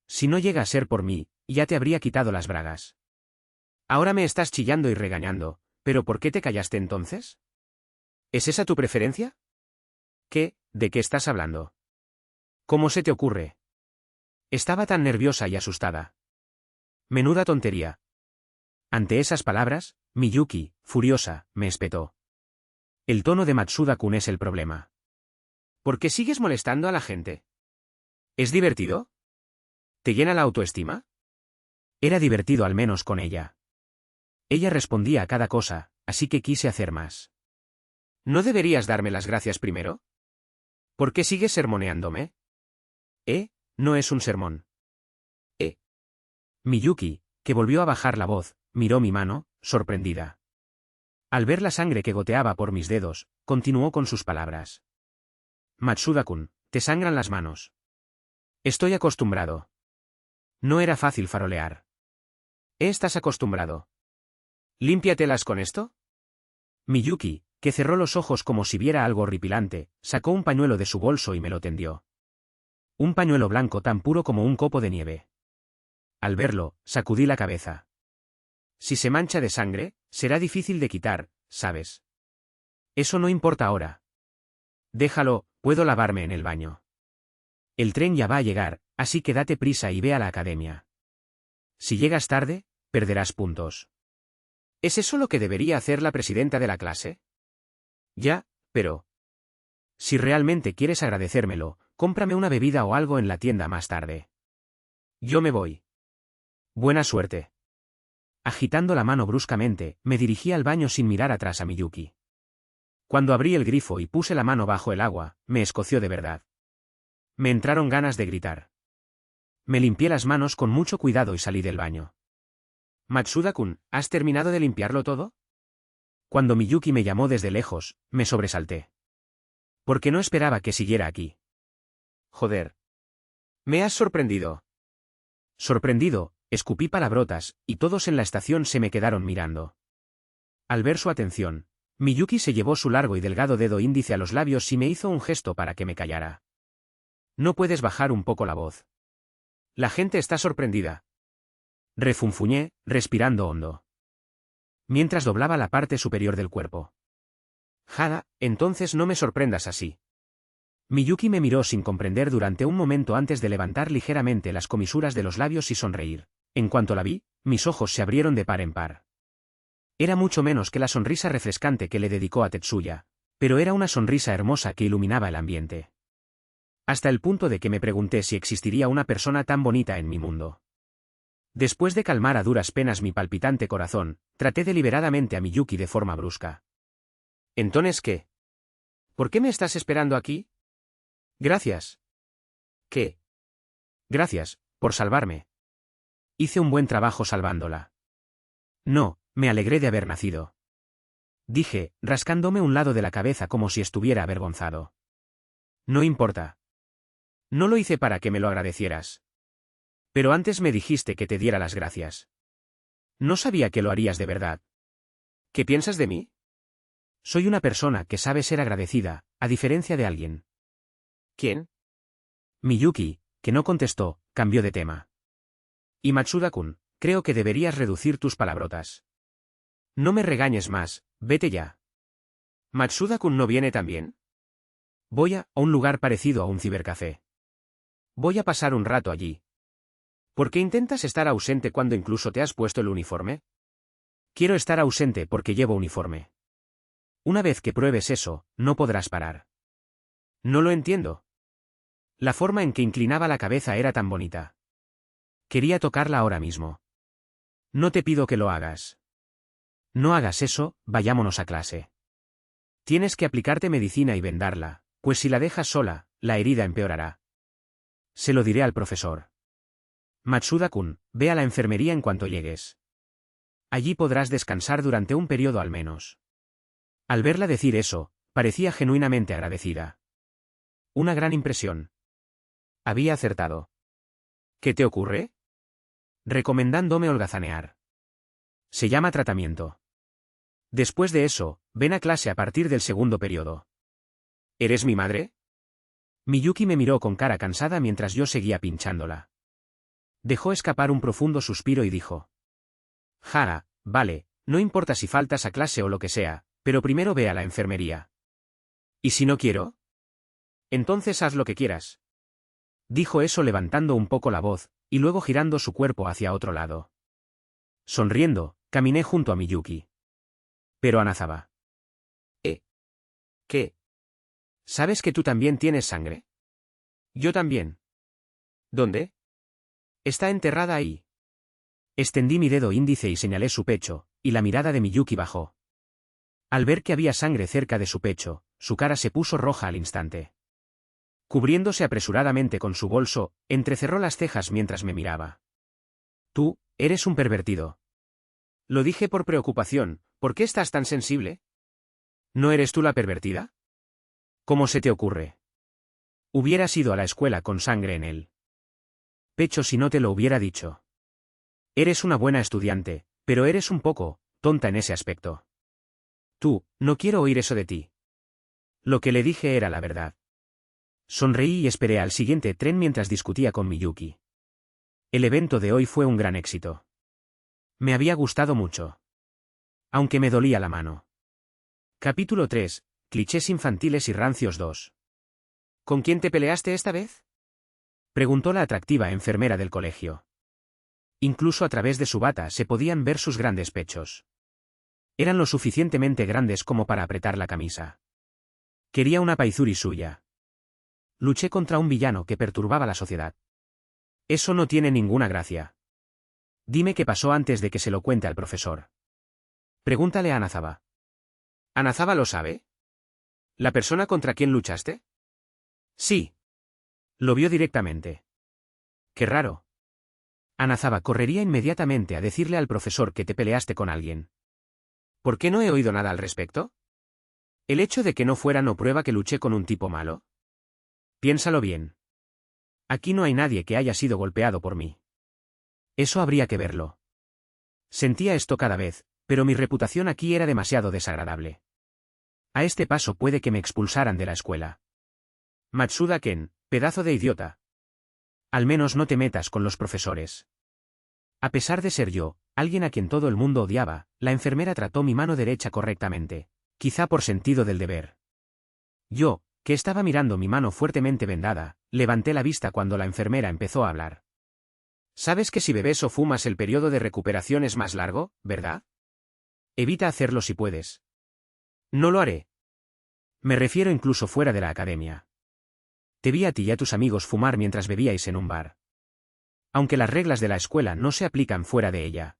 Si no llega a ser por mí, ya te habría quitado las bragas. Ahora me estás chillando y regañando, ¿pero por qué te callaste entonces? ¿Es esa tu preferencia? ¿Qué? ¿De qué estás hablando? ¿Cómo se te ocurre? Estaba tan nerviosa y asustada. Menuda tontería. Ante esas palabras, Miyuki, furiosa, me espetó. El tono de Matsuda-kun es el problema. ¿Por qué sigues molestando a la gente? ¿Es divertido? ¿Te llena la autoestima? Era divertido al menos con ella. Ella respondía a cada cosa, así que quise hacer más. ¿No deberías darme las gracias primero? ¿Por qué sigues sermoneándome? No es un sermón. Miyuki, que volvió a bajar la voz, miró mi mano, sorprendida. Al ver la sangre que goteaba por mis dedos, continuó con sus palabras. Matsuda-kun, te sangran las manos. Estoy acostumbrado. No era fácil farolear. ¿Estás acostumbrado? ¿Límpiatelas con esto? Miyuki, que cerró los ojos como si viera algo horripilante, sacó un pañuelo de su bolso y me lo tendió. Un pañuelo blanco tan puro como un copo de nieve. Al verlo, sacudí la cabeza. Si se mancha de sangre, será difícil de quitar, ¿sabes? Eso no importa ahora. Déjalo, puedo lavarme en el baño. El tren ya va a llegar, así que date prisa y ve a la academia. Si llegas tarde, perderás puntos. ¿Es eso lo que debería hacer la presidenta de la clase? Ya, pero... Si realmente quieres agradecérmelo, cómprame una bebida o algo en la tienda más tarde. Yo me voy. Buena suerte. Agitando la mano bruscamente, me dirigí al baño sin mirar atrás a Miyuki. Cuando abrí el grifo y puse la mano bajo el agua, me escoció de verdad. Me entraron ganas de gritar. Me limpié las manos con mucho cuidado y salí del baño. Matsuda-kun, ¿has terminado de limpiarlo todo? Cuando Miyuki me llamó desde lejos, me sobresalté. Porque no esperaba que siguiera aquí. Joder. Me has sorprendido. Sorprendido, escupí palabrotas, y todos en la estación se me quedaron mirando. Al ver su atención, Miyuki se llevó su largo y delgado dedo índice a los labios y me hizo un gesto para que me callara. ¿No puedes bajar un poco la voz? La gente está sorprendida. Refunfuñé, respirando hondo. Mientras doblaba la parte superior del cuerpo. Hada, entonces no me sorprendas así. Miyuki me miró sin comprender durante un momento antes de levantar ligeramente las comisuras de los labios y sonreír. En cuanto la vi, mis ojos se abrieron de par en par. Era mucho menos que la sonrisa refrescante que le dedicó a Tetsuya, pero era una sonrisa hermosa que iluminaba el ambiente. Hasta el punto de que me pregunté si existiría una persona tan bonita en mi mundo. Después de calmar a duras penas mi palpitante corazón, traté deliberadamente a Miyuki de forma brusca. ¿Entonces qué? ¿Por qué me estás esperando aquí? Gracias. ¿Qué? Gracias, por salvarme. Hice un buen trabajo salvándola. No, me alegré de haber nacido. Dije, rascándome un lado de la cabeza como si estuviera avergonzado. No importa. No lo hice para que me lo agradecieras. Pero antes me dijiste que te diera las gracias. No sabía que lo harías de verdad. ¿Qué piensas de mí? Soy una persona que sabe ser agradecida, a diferencia de alguien. ¿Quién? Miyuki, que no contestó, cambió de tema. Y Matsuda-kun, creo que deberías reducir tus palabrotas. No me regañes más, vete ya. ¿Matsuda-kun no viene también? Voy a un lugar parecido a un cibercafé. Voy a pasar un rato allí. ¿Por qué intentas estar ausente cuando incluso te has puesto el uniforme? Quiero estar ausente porque llevo uniforme. Una vez que pruebes eso, no podrás parar. No lo entiendo. La forma en que inclinaba la cabeza era tan bonita. Quería tocarla ahora mismo. No te pido que lo hagas. No hagas eso, vayámonos a clase. Tienes que aplicarte medicina y vendarla, pues si la dejas sola, la herida empeorará. Se lo diré al profesor. Matsuda-kun, ve a la enfermería en cuanto llegues. Allí podrás descansar durante un periodo al menos. Al verla decir eso, parecía genuinamente agradecida. Una gran impresión. Había acertado. ¿Qué te ocurre? Recomendándome holgazanear. Se llama tratamiento. Después de eso, ven a clase a partir del segundo periodo. ¿Eres mi madre? Miyuki me miró con cara cansada mientras yo seguía pinchándola. Dejó escapar un profundo suspiro y dijo. Hara, vale, no importa si faltas a clase o lo que sea, pero primero ve a la enfermería. ¿Y si no quiero? Entonces haz lo que quieras. Dijo eso levantando un poco la voz, y luego girando su cuerpo hacia otro lado. Sonriendo, caminé junto a Miyuki. Pero Anazaba. ¿Qué? ¿Sabes que tú también tienes sangre? Yo también. ¿Dónde? Está enterrada ahí. Extendí mi dedo índice y señalé su pecho, y la mirada de Miyuki bajó. Al ver que había sangre cerca de su pecho, su cara se puso roja al instante. Cubriéndose apresuradamente con su bolso, entrecerró las cejas mientras me miraba. Tú, eres un pervertido. Lo dije por preocupación, ¿por qué estás tan sensible? ¿No eres tú la pervertida? ¿Cómo se te ocurre? Hubieras ido a la escuela con sangre en el pecho si no te lo hubiera dicho. Eres una buena estudiante, pero eres un poco tonta en ese aspecto. Tú, no quiero oír eso de ti. Lo que le dije era la verdad. Sonreí y esperé al siguiente tren mientras discutía con Miyuki. El evento de hoy fue un gran éxito. Me había gustado mucho. Aunque me dolía la mano. Capítulo 3. Clichés infantiles y rancios 2. ¿Con quién te peleaste esta vez? Preguntó la atractiva enfermera del colegio. Incluso a través de su bata se podían ver sus grandes pechos. Eran lo suficientemente grandes como para apretar la camisa. Quería una paizuri suya. Luché contra un villano que perturbaba la sociedad. Eso no tiene ninguna gracia. Dime qué pasó antes de que se lo cuente al profesor. Pregúntale a Anazaba. ¿Anazaba lo sabe? ¿La persona contra quien luchaste? Sí. Lo vio directamente. Qué raro. Anazaba correría inmediatamente a decirle al profesor que te peleaste con alguien. ¿Por qué no he oído nada al respecto? ¿El hecho de que no fuera no prueba que luché con un tipo malo? Piénsalo bien. Aquí no hay nadie que haya sido golpeado por mí. Eso habría que verlo. Sentía esto cada vez, pero mi reputación aquí era demasiado desagradable. A este paso puede que me expulsaran de la escuela. Matsuda Ken, pedazo de idiota. Al menos no te metas con los profesores. A pesar de ser yo, alguien a quien todo el mundo odiaba, la enfermera trató mi mano derecha correctamente, quizá por sentido del deber. Yo, que estaba mirando mi mano fuertemente vendada, levanté la vista cuando la enfermera empezó a hablar. ¿Sabes que si bebes o fumas el periodo de recuperación es más largo, verdad? Evita hacerlo si puedes. No lo haré. Me refiero incluso fuera de la academia. Te vi a ti y a tus amigos fumar mientras bebíais en un bar. Aunque las reglas de la escuela no se aplican fuera de ella.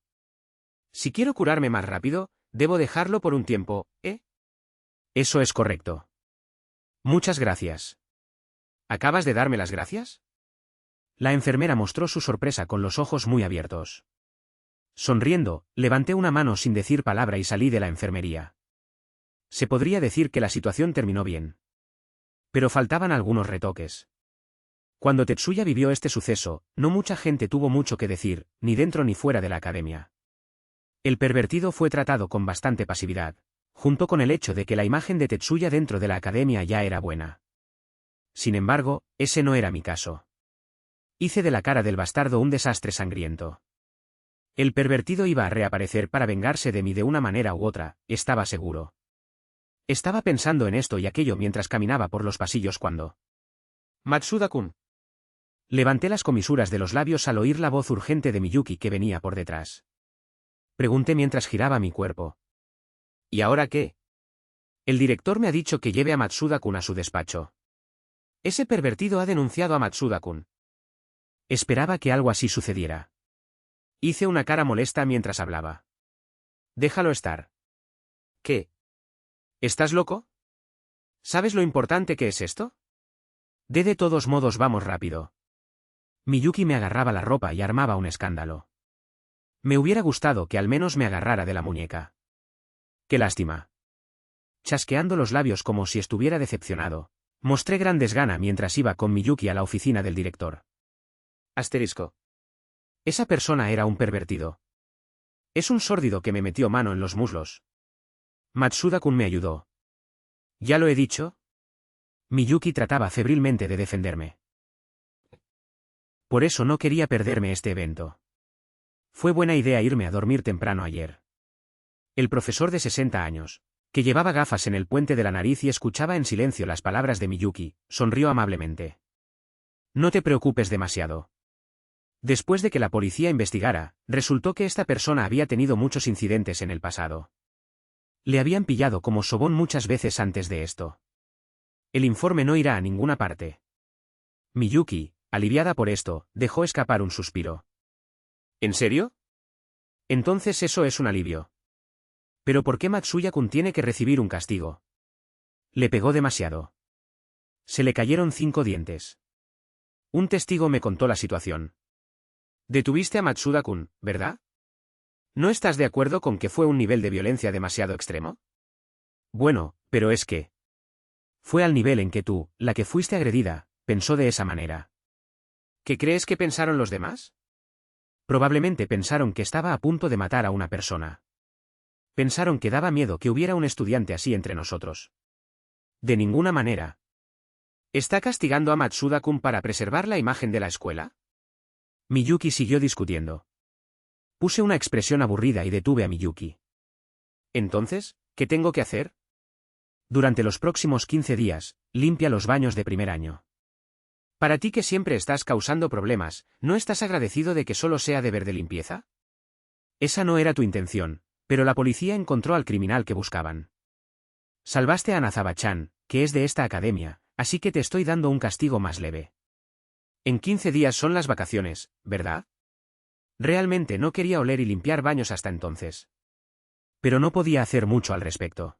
Si quiero curarme más rápido, debo dejarlo por un tiempo, ¿eh? Eso es correcto. Muchas gracias. ¿Acabas de darme las gracias? La enfermera mostró su sorpresa con los ojos muy abiertos. Sonriendo, levanté una mano sin decir palabra y salí de la enfermería. Se podría decir que la situación terminó bien. Pero faltaban algunos retoques. Cuando Tetsuya vivió este suceso, no mucha gente tuvo mucho que decir, ni dentro ni fuera de la academia. El pervertido fue tratado con bastante pasividad, junto con el hecho de que la imagen de Tetsuya dentro de la academia ya era buena. Sin embargo, ese no era mi caso. Hice de la cara del bastardo un desastre sangriento. El pervertido iba a reaparecer para vengarse de mí de una manera u otra, estaba seguro. Estaba pensando en esto y aquello mientras caminaba por los pasillos cuando... Matsuda-kun. Levanté las comisuras de los labios al oír la voz urgente de Miyuki que venía por detrás. Pregunté mientras giraba mi cuerpo. ¿Y ahora qué? El director me ha dicho que lleve a Matsuda-kun a su despacho. Ese pervertido ha denunciado a Matsuda-kun. Esperaba que algo así sucediera. Hice una cara molesta mientras hablaba. Déjalo estar. ¿Qué? ¿Estás loco? ¿Sabes lo importante que es esto? De todos modos vamos rápido. Miyuki me agarraba la ropa y armaba un escándalo. Me hubiera gustado que al menos me agarrara de la muñeca. Qué lástima. Chasqueando los labios como si estuviera decepcionado, mostré gran desgana mientras iba con Miyuki a la oficina del director. Asterisco. Esa persona era un pervertido. Es un sórdido que me metió mano en los muslos. Matsuda-kun me ayudó. ¿Ya lo he dicho? Miyuki trataba febrilmente de defenderme. Por eso no quería perderme este evento. Fue buena idea irme a dormir temprano ayer. El profesor de 60 años, que llevaba gafas en el puente de la nariz y escuchaba en silencio las palabras de Miyuki, sonrió amablemente. No te preocupes demasiado. Después de que la policía investigara, resultó que esta persona había tenido muchos incidentes en el pasado. Le habían pillado como sobón muchas veces antes de esto. El informe no irá a ninguna parte. Miyuki, aliviada por esto, dejó escapar un suspiro. ¿En serio? Entonces eso es un alivio. ¿Pero por qué Matsuya-kun tiene que recibir un castigo? Le pegó demasiado. Se le cayeron 5 dientes. Un testigo me contó la situación. Detuviste a Matsuda-kun, ¿verdad? ¿No estás de acuerdo con que fue un nivel de violencia demasiado extremo? Bueno, pero es que... Fue al nivel en que tú, la que fuiste agredida, pensó de esa manera. ¿Qué crees que pensaron los demás? Probablemente pensaron que estaba a punto de matar a una persona. Pensaron que daba miedo que hubiera un estudiante así entre nosotros. De ninguna manera. ¿Está castigando a Matsuda-kun para preservar la imagen de la escuela? Miyuki siguió discutiendo. Puse una expresión aburrida y detuve a Miyuki. Entonces, ¿qué tengo que hacer? Durante los próximos 15 días, limpia los baños de primer año. Para ti que siempre estás causando problemas, ¿no estás agradecido de que solo sea deber de limpieza? Esa no era tu intención, pero la policía encontró al criminal que buscaban. Salvaste a Nazaba-chan, que es de esta academia, así que te estoy dando un castigo más leve. En 15 días son las vacaciones, ¿verdad? Realmente no quería oler y limpiar baños hasta entonces. Pero no podía hacer mucho al respecto.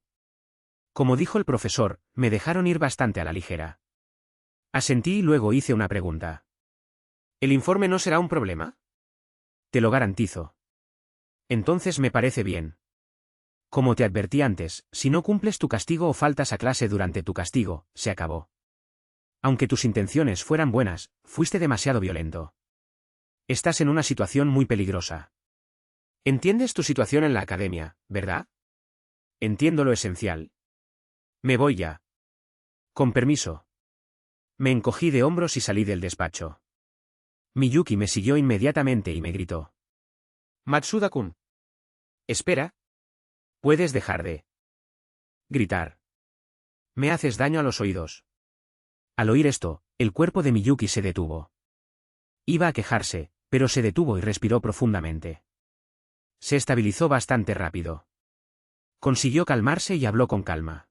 Como dijo el profesor, me dejaron ir bastante a la ligera. Asentí y luego hice una pregunta. ¿El informe no será un problema? Te lo garantizo. Entonces me parece bien. Como te advertí antes, si no cumples tu castigo o faltas a clase durante tu castigo, se acabó. Aunque tus intenciones fueran buenas, fuiste demasiado violento. Estás en una situación muy peligrosa. Entiendes tu situación en la academia, ¿verdad? Entiendo lo esencial. Me voy ya. Con permiso. Me encogí de hombros y salí del despacho. Miyuki me siguió inmediatamente y me gritó. Matsuda-kun. Espera. Puedes dejar de gritar. Me haces daño a los oídos. Al oír esto, el cuerpo de Miyuki se detuvo. Iba a quejarse, pero se detuvo y respiró profundamente. Se estabilizó bastante rápido. Consiguió calmarse y habló con calma.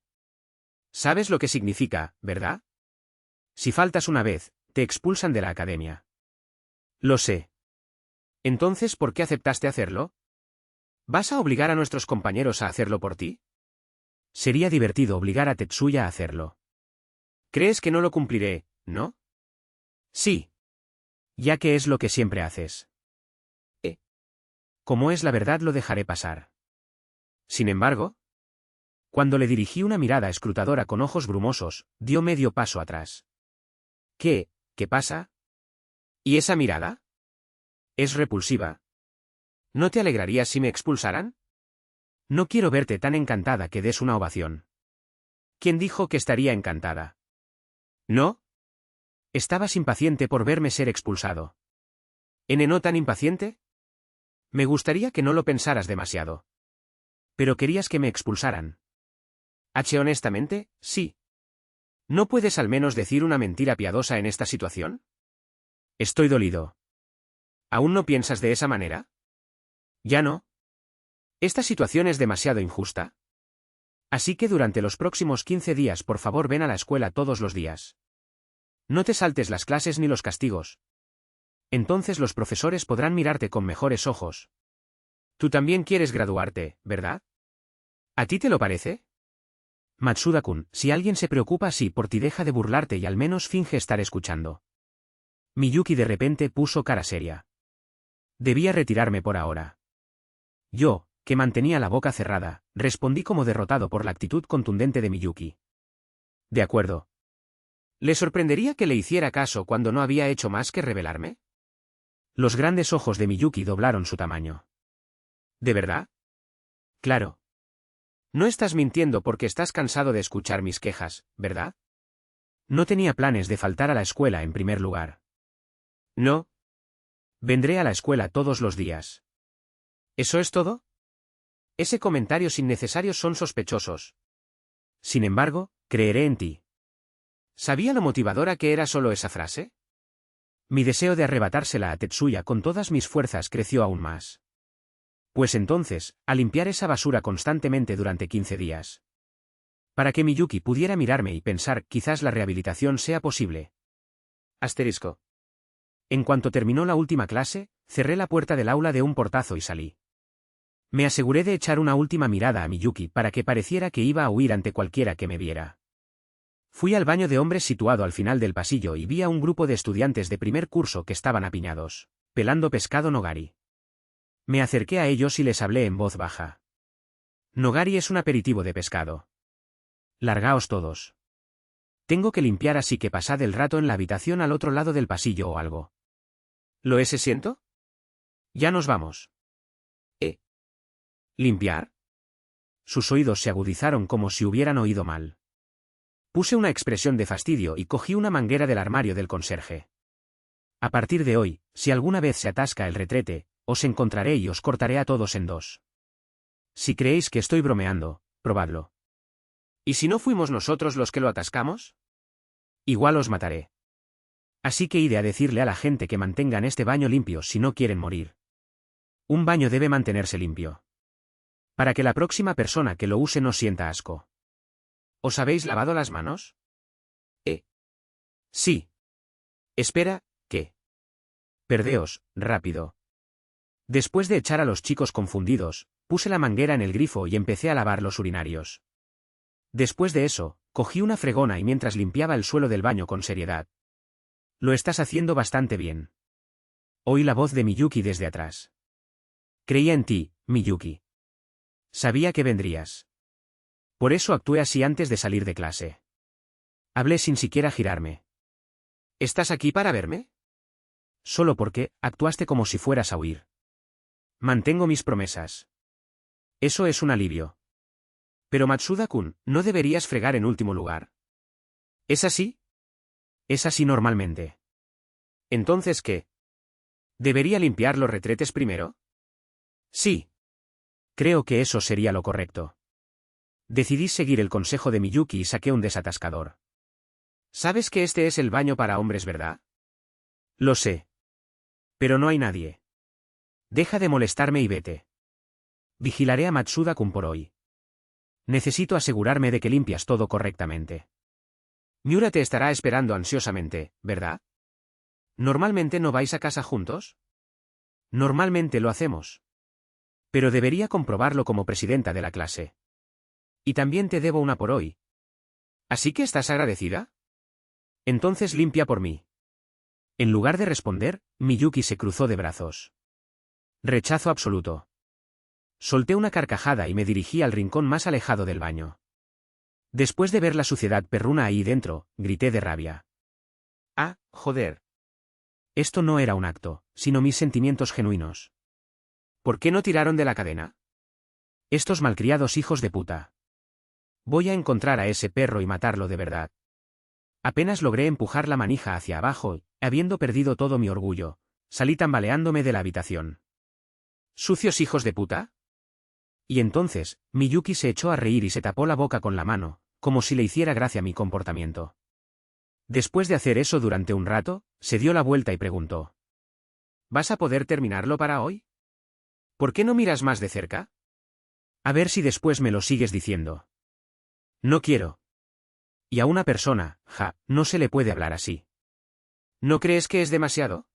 ¿Sabes lo que significa, verdad? Si faltas una vez, te expulsan de la academia. Lo sé. Entonces, ¿por qué aceptaste hacerlo? ¿Vas a obligar a nuestros compañeros a hacerlo por ti? Sería divertido obligar a Tetsuya a hacerlo. ¿Crees que no lo cumpliré, no? Sí. Ya que es lo que siempre haces. Como es la verdad, lo dejaré pasar. Sin embargo, cuando le dirigí una mirada escrutadora con ojos brumosos, dio medio paso atrás. ¿Qué pasa? ¿Y esa mirada? Es repulsiva. ¿No te alegrarías si me expulsaran? No quiero verte tan encantada que des una ovación. ¿Quién dijo que estaría encantada? ¿No? Estabas impaciente por verme ser expulsado. ¿No tan impaciente? Me gustaría que no lo pensaras demasiado. Pero querías que me expulsaran. Honestamente, sí. ¿No puedes al menos decir una mentira piadosa en esta situación? Estoy dolido. ¿Aún no piensas de esa manera? Ya no. Esta situación es demasiado injusta. Así que durante los próximos 15 días por favor ven a la escuela todos los días. No te saltes las clases ni los castigos. Entonces los profesores podrán mirarte con mejores ojos. Tú también quieres graduarte, ¿verdad? ¿A ti te lo parece? Matsuda-kun, si alguien se preocupa así por ti, deja de burlarte y al menos finge estar escuchando. Miyuki de repente puso cara seria. Debía retirarme por ahora. Yo, que mantenía la boca cerrada, respondí como derrotado por la actitud contundente de Miyuki. De acuerdo. ¿Le sorprendería que le hiciera caso cuando no había hecho más que rebelarme? Los grandes ojos de Miyuki doblaron su tamaño. ¿De verdad? Claro. No estás mintiendo porque estás cansado de escuchar mis quejas, ¿verdad? No tenía planes de faltar a la escuela en primer lugar. No. Vendré a la escuela todos los días. ¿Eso es todo? Ese comentarios innecesarios son sospechosos. Sin embargo, creeré en ti. ¿Sabía lo motivadora que era solo esa frase? Mi deseo de arrebatársela a Tetsuya con todas mis fuerzas creció aún más. Pues entonces, a limpiar esa basura constantemente durante 15 días. Para que Miyuki pudiera mirarme y pensar, quizás la rehabilitación sea posible. Asterisco. En cuanto terminó la última clase, cerré la puerta del aula de un portazo y salí. Me aseguré de echar una última mirada a Miyuki para que pareciera que iba a huir ante cualquiera que me viera. Fui al baño de hombres situado al final del pasillo y vi a un grupo de estudiantes de primer curso que estaban apiñados, pelando pescado nogari. Me acerqué a ellos y les hablé en voz baja. Nogari es un aperitivo de pescado. Largaos todos. Tengo que limpiar, así que pasad el rato en la habitación al otro lado del pasillo o algo. ¿Lo es, siento? Ya nos vamos. ¿Limpiar? Sus oídos se agudizaron como si hubieran oído mal. Puse una expresión de fastidio y cogí una manguera del armario del conserje. A partir de hoy, si alguna vez se atasca el retrete, os encontraré y os cortaré a todos en dos. Si creéis que estoy bromeando, probadlo. ¿Y si no fuimos nosotros los que lo atascamos? Igual os mataré. Así que iré a decirle a la gente que mantengan este baño limpio si no quieren morir. Un baño debe mantenerse limpio. Para que la próxima persona que lo use no sienta asco. ¿Os habéis lavado las manos? Sí. Espera, ¿qué? Perdeos, rápido. Después de echar a los chicos confundidos, puse la manguera en el grifo y empecé a lavar los urinarios. Después de eso, cogí una fregona y mientras limpiaba el suelo del baño con seriedad. Lo estás haciendo bastante bien. Oí la voz de Miyuki desde atrás. Creía en ti, Miyuki. Sabía que vendrías. Por eso actué así antes de salir de clase. Hablé sin siquiera girarme. ¿Estás aquí para verme? Solo porque actuaste como si fueras a huir. Mantengo mis promesas. Eso es un alivio. Pero Matsuda-kun, ¿no deberías fregar en último lugar? ¿Es así? Es así normalmente. ¿Entonces qué? ¿Debería limpiar los retretes primero? Sí. Creo que eso sería lo correcto. Decidí seguir el consejo de Miyuki y saqué un desatascador. ¿Sabes que este es el baño para hombres, verdad? Lo sé. Pero no hay nadie. Deja de molestarme y vete. Vigilaré a Matsuda-kun por hoy. Necesito asegurarme de que limpias todo correctamente. Miura te estará esperando ansiosamente, ¿verdad? ¿Normalmente no vais a casa juntos? Normalmente lo hacemos. Pero debería comprobarlo como presidenta de la clase. Y también te debo una por hoy. ¿Así que estás agradecida? Entonces limpia por mí. En lugar de responder, Miyuki se cruzó de brazos. Rechazo absoluto. Solté una carcajada y me dirigí al rincón más alejado del baño. Después de ver la suciedad perruna ahí dentro, grité de rabia. Ah, joder. Esto no era un acto, sino mis sentimientos genuinos. ¿Por qué no tiraron de la cadena? Estos malcriados hijos de puta. Voy a encontrar a ese perro y matarlo de verdad. Apenas logré empujar la manija hacia abajo, habiendo perdido todo mi orgullo, salí tambaleándome de la habitación. ¿Sucios hijos de puta? Y entonces, Miyuki se echó a reír y se tapó la boca con la mano, como si le hiciera gracia mi comportamiento. Después de hacer eso durante un rato, se dio la vuelta y preguntó. ¿Vas a poder terminarlo para hoy? ¿Por qué no miras más de cerca? A ver si después me lo sigues diciendo. No quiero. Y a una persona, no se le puede hablar así. ¿No crees que es demasiado?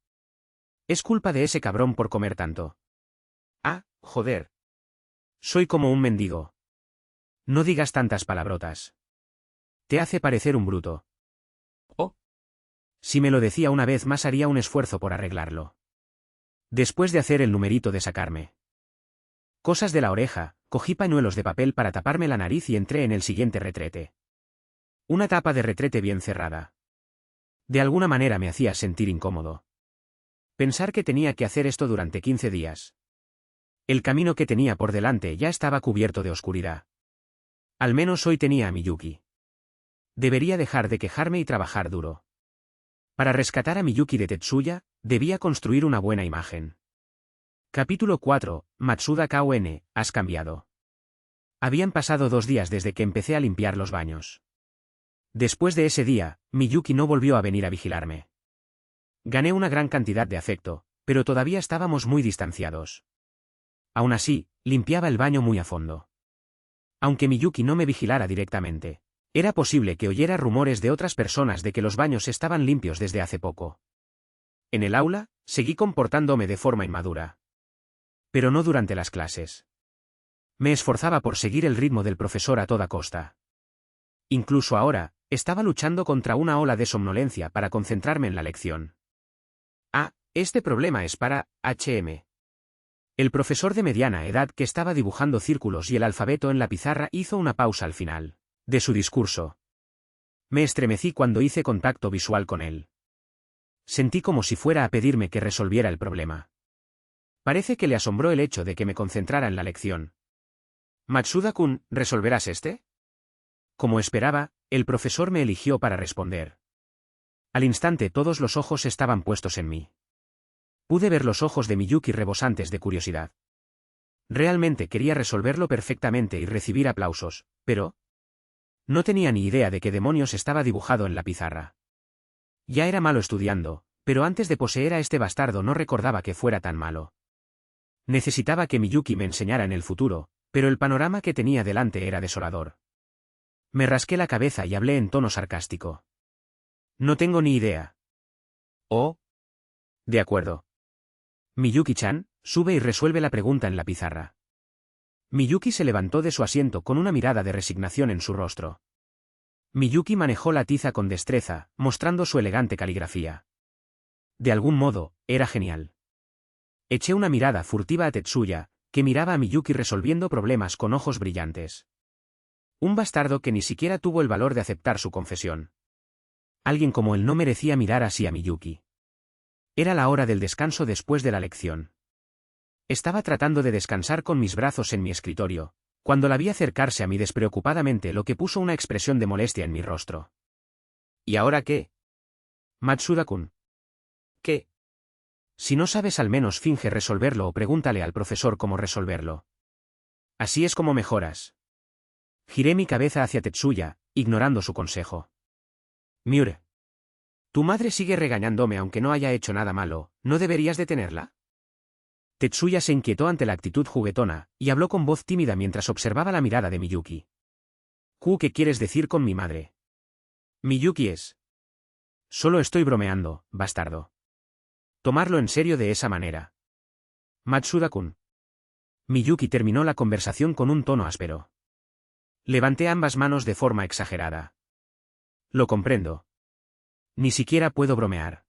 Es culpa de ese cabrón por comer tanto. Ah, joder. Soy como un mendigo. No digas tantas palabrotas. Te hace parecer un bruto. Oh. Si me lo decía una vez más haría un esfuerzo por arreglarlo. Después de hacer el numerito de sacarme cosas de la oreja, cogí pañuelos de papel para taparme la nariz y entré en el siguiente retrete. Una tapa de retrete bien cerrada. De alguna manera me hacía sentir incómodo. Pensar que tenía que hacer esto durante 15 días. El camino que tenía por delante ya estaba cubierto de oscuridad. Al menos hoy tenía a Miyuki. Debería dejar de quejarme y trabajar duro. Para rescatar a Miyuki de Tetsuya, debía construir una buena imagen. Capítulo 4, Matsuda Kun, has cambiado. Habían pasado 2 días desde que empecé a limpiar los baños. Después de ese día, Miyuki no volvió a venir a vigilarme. Gané una gran cantidad de afecto, pero todavía estábamos muy distanciados. Aún así, limpiaba el baño muy a fondo. Aunque Miyuki no me vigilara directamente, era posible que oyera rumores de otras personas de que los baños estaban limpios desde hace poco. En el aula, seguí comportándome de forma inmadura. Pero no durante las clases. Me esforzaba por seguir el ritmo del profesor a toda costa. Incluso ahora, estaba luchando contra una ola de somnolencia para concentrarme en la lección. Ah, este problema es para HM. El profesor de mediana edad que estaba dibujando círculos y el alfabeto en la pizarra hizo una pausa al final de su discurso. Me estremecí cuando hice contacto visual con él. Sentí como si fuera a pedirme que resolviera el problema. Parece que le asombró el hecho de que me concentrara en la lección. Matsuda-kun, ¿resolverás este? Como esperaba, el profesor me eligió para responder. Al instante todos los ojos estaban puestos en mí. Pude ver los ojos de Miyuki rebosantes de curiosidad. Realmente quería resolverlo perfectamente y recibir aplausos, pero no tenía ni idea de qué demonios estaba dibujado en la pizarra. Ya era malo estudiando, pero antes de poseer a este bastardo no recordaba que fuera tan malo. Necesitaba que Miyuki me enseñara en el futuro, pero el panorama que tenía delante era desolador. Me rasqué la cabeza y hablé en tono sarcástico. No tengo ni idea. Oh. De acuerdo. Miyuki-chan, sube y resuelve la pregunta en la pizarra. Miyuki se levantó de su asiento con una mirada de resignación en su rostro. Miyuki manejó la tiza con destreza, mostrando su elegante caligrafía. De algún modo, era genial. Eché una mirada furtiva a Tetsuya, que miraba a Miyuki resolviendo problemas con ojos brillantes. Un bastardo que ni siquiera tuvo el valor de aceptar su confesión. Alguien como él no merecía mirar así a Miyuki. Era la hora del descanso después de la lección. Estaba tratando de descansar con mis brazos en mi escritorio, cuando la vi acercarse a mí despreocupadamente, lo que puso una expresión de molestia en mi rostro. ¿Y ahora qué? Matsuda-kun. ¿Qué? Si no sabes, al menos finge resolverlo o pregúntale al profesor cómo resolverlo. Así es como mejoras. Giré mi cabeza hacia Tetsuya, ignorando su consejo. Miure. Tu madre sigue regañándome aunque no haya hecho nada malo, ¿no deberías detenerla? Tetsuya se inquietó ante la actitud juguetona, y habló con voz tímida mientras observaba la mirada de Miyuki. ¿Qué quieres decir con mi madre? Miyuki es. Solo estoy bromeando, bastardo. Tomarlo en serio de esa manera. Matsuda-kun. Miyuki terminó la conversación con un tono áspero. Levanté ambas manos de forma exagerada. Lo comprendo. Ni siquiera puedo bromear.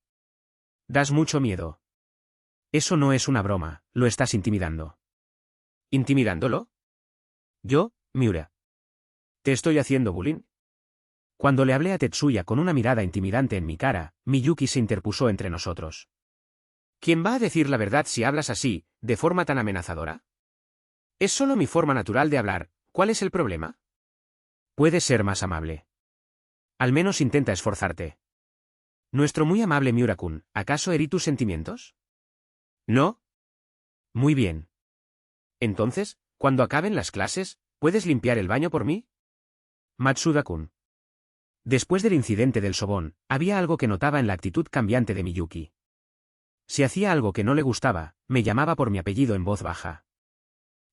Das mucho miedo. Eso no es una broma, lo estás intimidando. ¿Intimidándolo? ¿Yo, Miura? ¿Te estoy haciendo bullying? Cuando le hablé a Tetsuya con una mirada intimidante en mi cara, Miyuki se interpuso entre nosotros. ¿Quién va a decir la verdad si hablas así, de forma tan amenazadora? Es solo mi forma natural de hablar, ¿cuál es el problema? Puedes ser más amable. Al menos intenta esforzarte. Nuestro muy amable Miura-kun, ¿acaso herí tus sentimientos? ¿No? Muy bien. Entonces, cuando acaben las clases, ¿puedes limpiar el baño por mí? Matsuda-kun. Después del incidente del sobón, había algo que notaba en la actitud cambiante de Miyuki. Si hacía algo que no le gustaba, me llamaba por mi apellido en voz baja.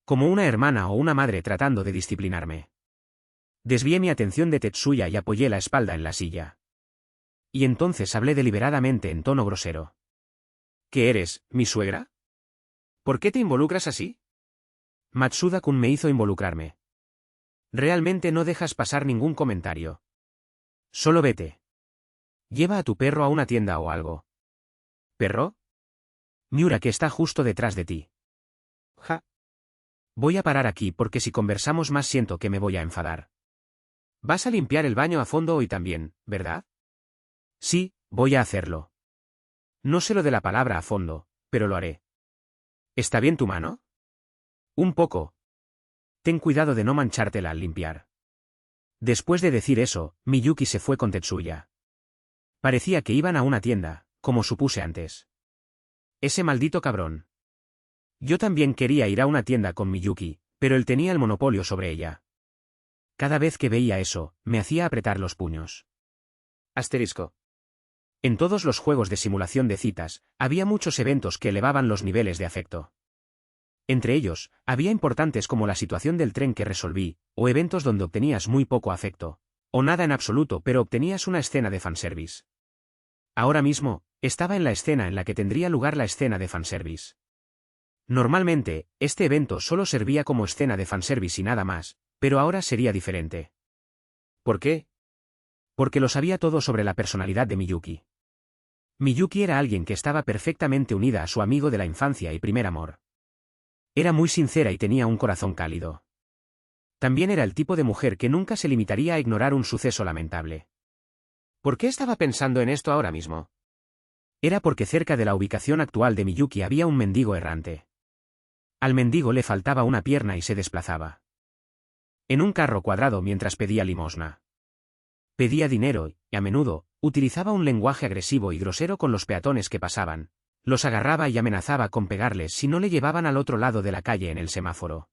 Como una hermana o una madre tratando de disciplinarme. Desvié mi atención de Tetsuya y apoyé la espalda en la silla. Y entonces hablé deliberadamente en tono grosero. ¿Qué eres, mi suegra? ¿Por qué te involucras así? Matsuda-kun me hizo involucrarme. Realmente no dejas pasar ningún comentario. Solo vete. Lleva a tu perro a una tienda o algo. ¿Perro? Miura, que está justo detrás de ti. Ja. Voy a parar aquí porque si conversamos más siento que me voy a enfadar. Vas a limpiar el baño a fondo hoy también, ¿verdad? Sí, voy a hacerlo. No sé lo de la palabra a fondo, pero lo haré. ¿Está bien tu mano? Un poco. Ten cuidado de no manchártela al limpiar. Después de decir eso, Miyuki se fue con Tetsuya. Parecía que iban a una tienda, como supuse antes. Ese maldito cabrón. Yo también quería ir a una tienda con Miyuki, pero él tenía el monopolio sobre ella. Cada vez que veía eso, me hacía apretar los puños. Asterisco. En todos los juegos de simulación de citas, había muchos eventos que elevaban los niveles de afecto. Entre ellos, había importantes como la situación del tren que resolví, o eventos donde obtenías muy poco afecto, o nada en absoluto pero obtenías una escena de fanservice. Ahora mismo, estaba en la escena en la que tendría lugar la escena de fanservice. Normalmente, este evento solo servía como escena de fanservice y nada más, pero ahora sería diferente. ¿Por qué? Porque lo sabía todo sobre la personalidad de Miyuki. Miyuki era alguien que estaba perfectamente unida a su amigo de la infancia y primer amor. Era muy sincera y tenía un corazón cálido. También era el tipo de mujer que nunca se limitaría a ignorar un suceso lamentable. ¿Por qué estaba pensando en esto ahora mismo? Era porque cerca de la ubicación actual de Miyuki había un mendigo errante. Al mendigo le faltaba una pierna y se desplazaba en un carro cuadrado mientras pedía limosna. Pedía dinero y, a menudo, utilizaba un lenguaje agresivo y grosero con los peatones que pasaban. Los agarraba y amenazaba con pegarles si no le llevaban al otro lado de la calle en el semáforo.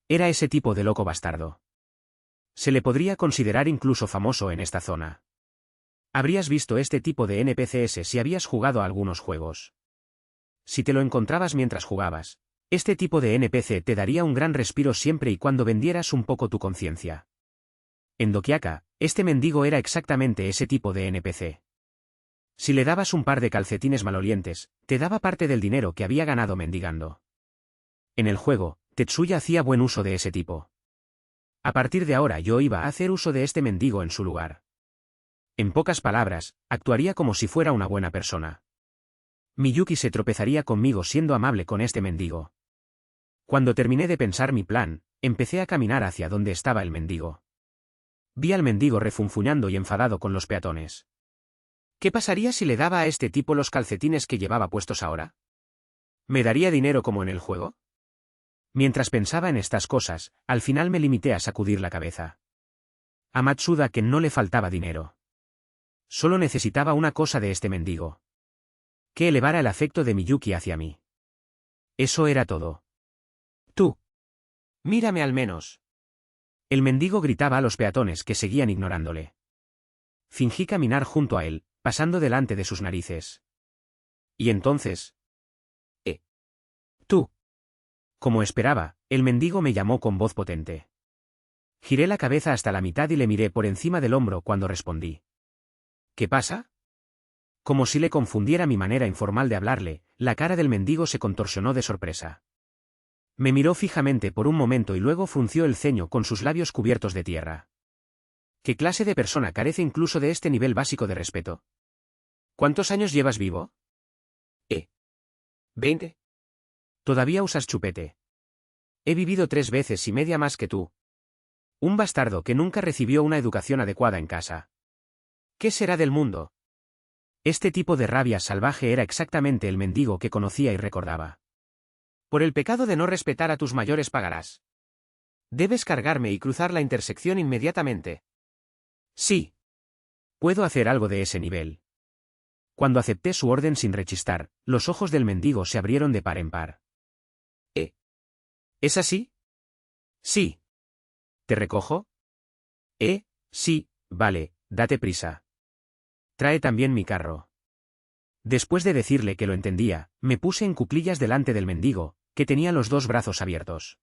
Era ese tipo de loco bastardo. Se le podría considerar incluso famoso en esta zona. Habrías visto este tipo de NPCs si habías jugado a algunos juegos. Si te lo encontrabas mientras jugabas, este tipo de NPC te daría un gran respiro siempre y cuando vendieras un poco tu conciencia. En Dokiaka, este mendigo era exactamente ese tipo de NPC. Si le dabas un par de calcetines malolientes, te daba parte del dinero que había ganado mendigando. En el juego, Tetsuya hacía buen uso de ese tipo. A partir de ahora yo iba a hacer uso de este mendigo en su lugar. En pocas palabras, actuaría como si fuera una buena persona. Miyuki se tropezaría conmigo siendo amable con este mendigo. Cuando terminé de pensar mi plan, empecé a caminar hacia donde estaba el mendigo. Vi al mendigo refunfuñando y enfadado con los peatones. ¿Qué pasaría si le daba a este tipo los calcetines que llevaba puestos ahora? ¿Me daría dinero como en el juego? Mientras pensaba en estas cosas, al final me limité a sacudir la cabeza. A Matsuda que no le faltaba dinero. Solo necesitaba una cosa de este mendigo. Que elevara el afecto de Miyuki hacia mí. Eso era todo. Tú. Mírame al menos. El mendigo gritaba a los peatones que seguían ignorándole. Fingí caminar junto a él, pasando delante de sus narices. Y entonces... Tú. Como esperaba, el mendigo me llamó con voz potente. Giré la cabeza hasta la mitad y le miré por encima del hombro cuando respondí. ¿Qué pasa? Como si le confundiera mi manera informal de hablarle, la cara del mendigo se contorsionó de sorpresa. Me miró fijamente por un momento y luego frunció el ceño con sus labios cubiertos de tierra. ¿Qué clase de persona carece incluso de este nivel básico de respeto? ¿Cuántos años llevas vivo? 20. Todavía usas chupete. He vivido 3 veces y media más que tú. Un bastardo que nunca recibió una educación adecuada en casa. ¿Qué será del mundo? Este tipo de rabia salvaje era exactamente el mendigo que conocía y recordaba. Por el pecado de no respetar a tus mayores pagarás. Debes cargarme y cruzar la intersección inmediatamente. Sí. Puedo hacer algo de ese nivel. Cuando acepté su orden sin rechistar, los ojos del mendigo se abrieron de par en par. ¿Es así? Sí. ¿Te recojo? Sí, vale, date prisa. Trae también mi carro. Después de decirle que lo entendía, me puse en cuclillas delante del mendigo, que tenía los 2 brazos abiertos.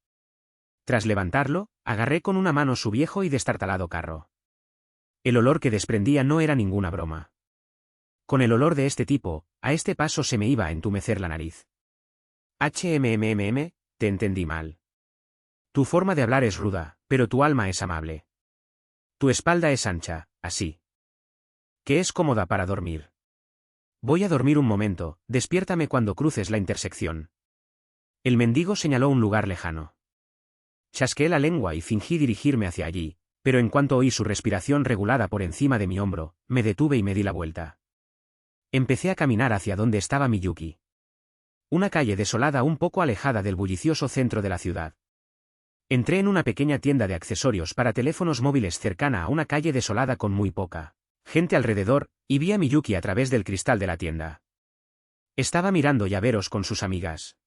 Tras levantarlo, agarré con una mano su viejo y destartalado carro. El olor que desprendía no era ninguna broma. Con el olor de este tipo, a este paso se me iba a entumecer la nariz. Te entendí mal. Tu forma de hablar es ruda, pero tu alma es amable. Tu espalda es ancha, así. Que es cómoda para dormir. Voy a dormir un momento, despiértame cuando cruces la intersección. El mendigo señaló un lugar lejano. Chasqueé la lengua y fingí dirigirme hacia allí, pero en cuanto oí su respiración regulada por encima de mi hombro, me detuve y me di la vuelta. Empecé a caminar hacia donde estaba Miyuki. Una calle desolada un poco alejada del bullicioso centro de la ciudad. Entré en una pequeña tienda de accesorios para teléfonos móviles cercana a una calle desolada con muy poca gente alrededor, y vi a Miyuki a través del cristal de la tienda. Estaba mirando llaveros con sus amigas.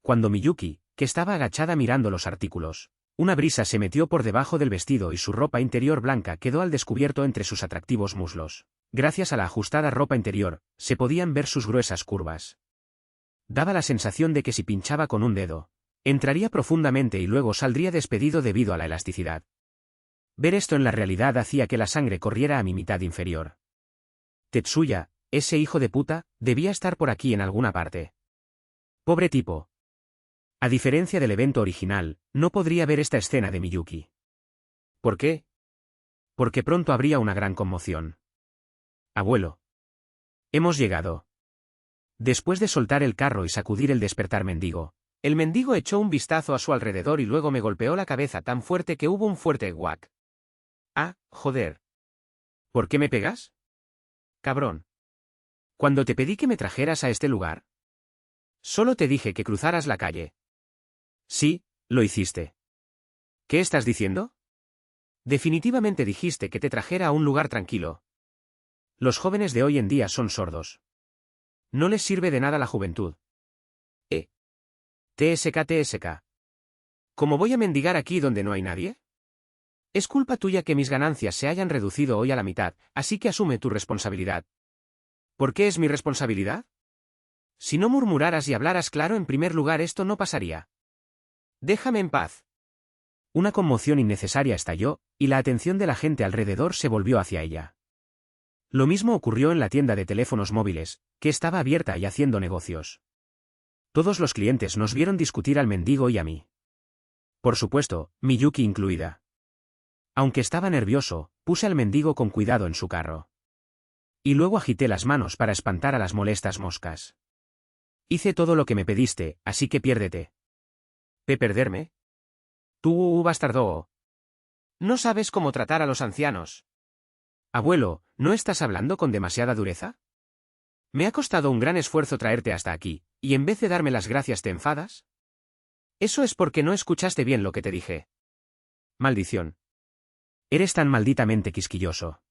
Cuando Miyuki, que estaba agachada mirando los artículos, una brisa se metió por debajo del vestido y su ropa interior blanca quedó al descubierto entre sus atractivos muslos. Gracias a la ajustada ropa interior, se podían ver sus gruesas curvas. Daba la sensación de que si pinchaba con un dedo, entraría profundamente y luego saldría despedido debido a la elasticidad. Ver esto en la realidad hacía que la sangre corriera a mi mitad inferior. Tetsuya, ese hijo de puta, debía estar por aquí en alguna parte. Pobre tipo. A diferencia del evento original, no podría ver esta escena de Miyuki. ¿Por qué? Porque pronto habría una gran conmoción. Abuelo. Hemos llegado. Después de soltar el carro y sacudir el despertar mendigo, el mendigo echó un vistazo a su alrededor y luego me golpeó la cabeza tan fuerte que hubo un fuerte guac. Ah, joder. ¿Por qué me pegas? Cabrón. Cuando te pedí que me trajeras a este lugar, solo te dije que cruzaras la calle. Sí, lo hiciste. ¿Qué estás diciendo? Definitivamente dijiste que te trajera a un lugar tranquilo. Los jóvenes de hoy en día son sordos. No les sirve de nada la juventud. TSK. ¿Cómo voy a mendigar aquí donde no hay nadie? Es culpa tuya que mis ganancias se hayan reducido hoy a la mitad, así que asume tu responsabilidad. ¿Por qué es mi responsabilidad? Si no murmuraras y hablaras claro, en primer lugar esto no pasaría. Déjame en paz. Una conmoción innecesaria estalló, y la atención de la gente alrededor se volvió hacia ella. Lo mismo ocurrió en la tienda de teléfonos móviles, que estaba abierta y haciendo negocios. Todos los clientes nos vieron discutir al mendigo y a mí. Por supuesto, Miyuki incluida. Aunque estaba nervioso, puse al mendigo con cuidado en su carro. Y luego agité las manos para espantar a las molestas moscas. Hice todo lo que me pediste, así que piérdete. ¿Perderme? Tú, bastardo. No sabes cómo tratar a los ancianos. Abuelo, ¿no estás hablando con demasiada dureza? Me ha costado un gran esfuerzo traerte hasta aquí, y en vez de darme las gracias te enfadas. Eso es porque no escuchaste bien lo que te dije. Maldición. Eres tan malditamente quisquilloso.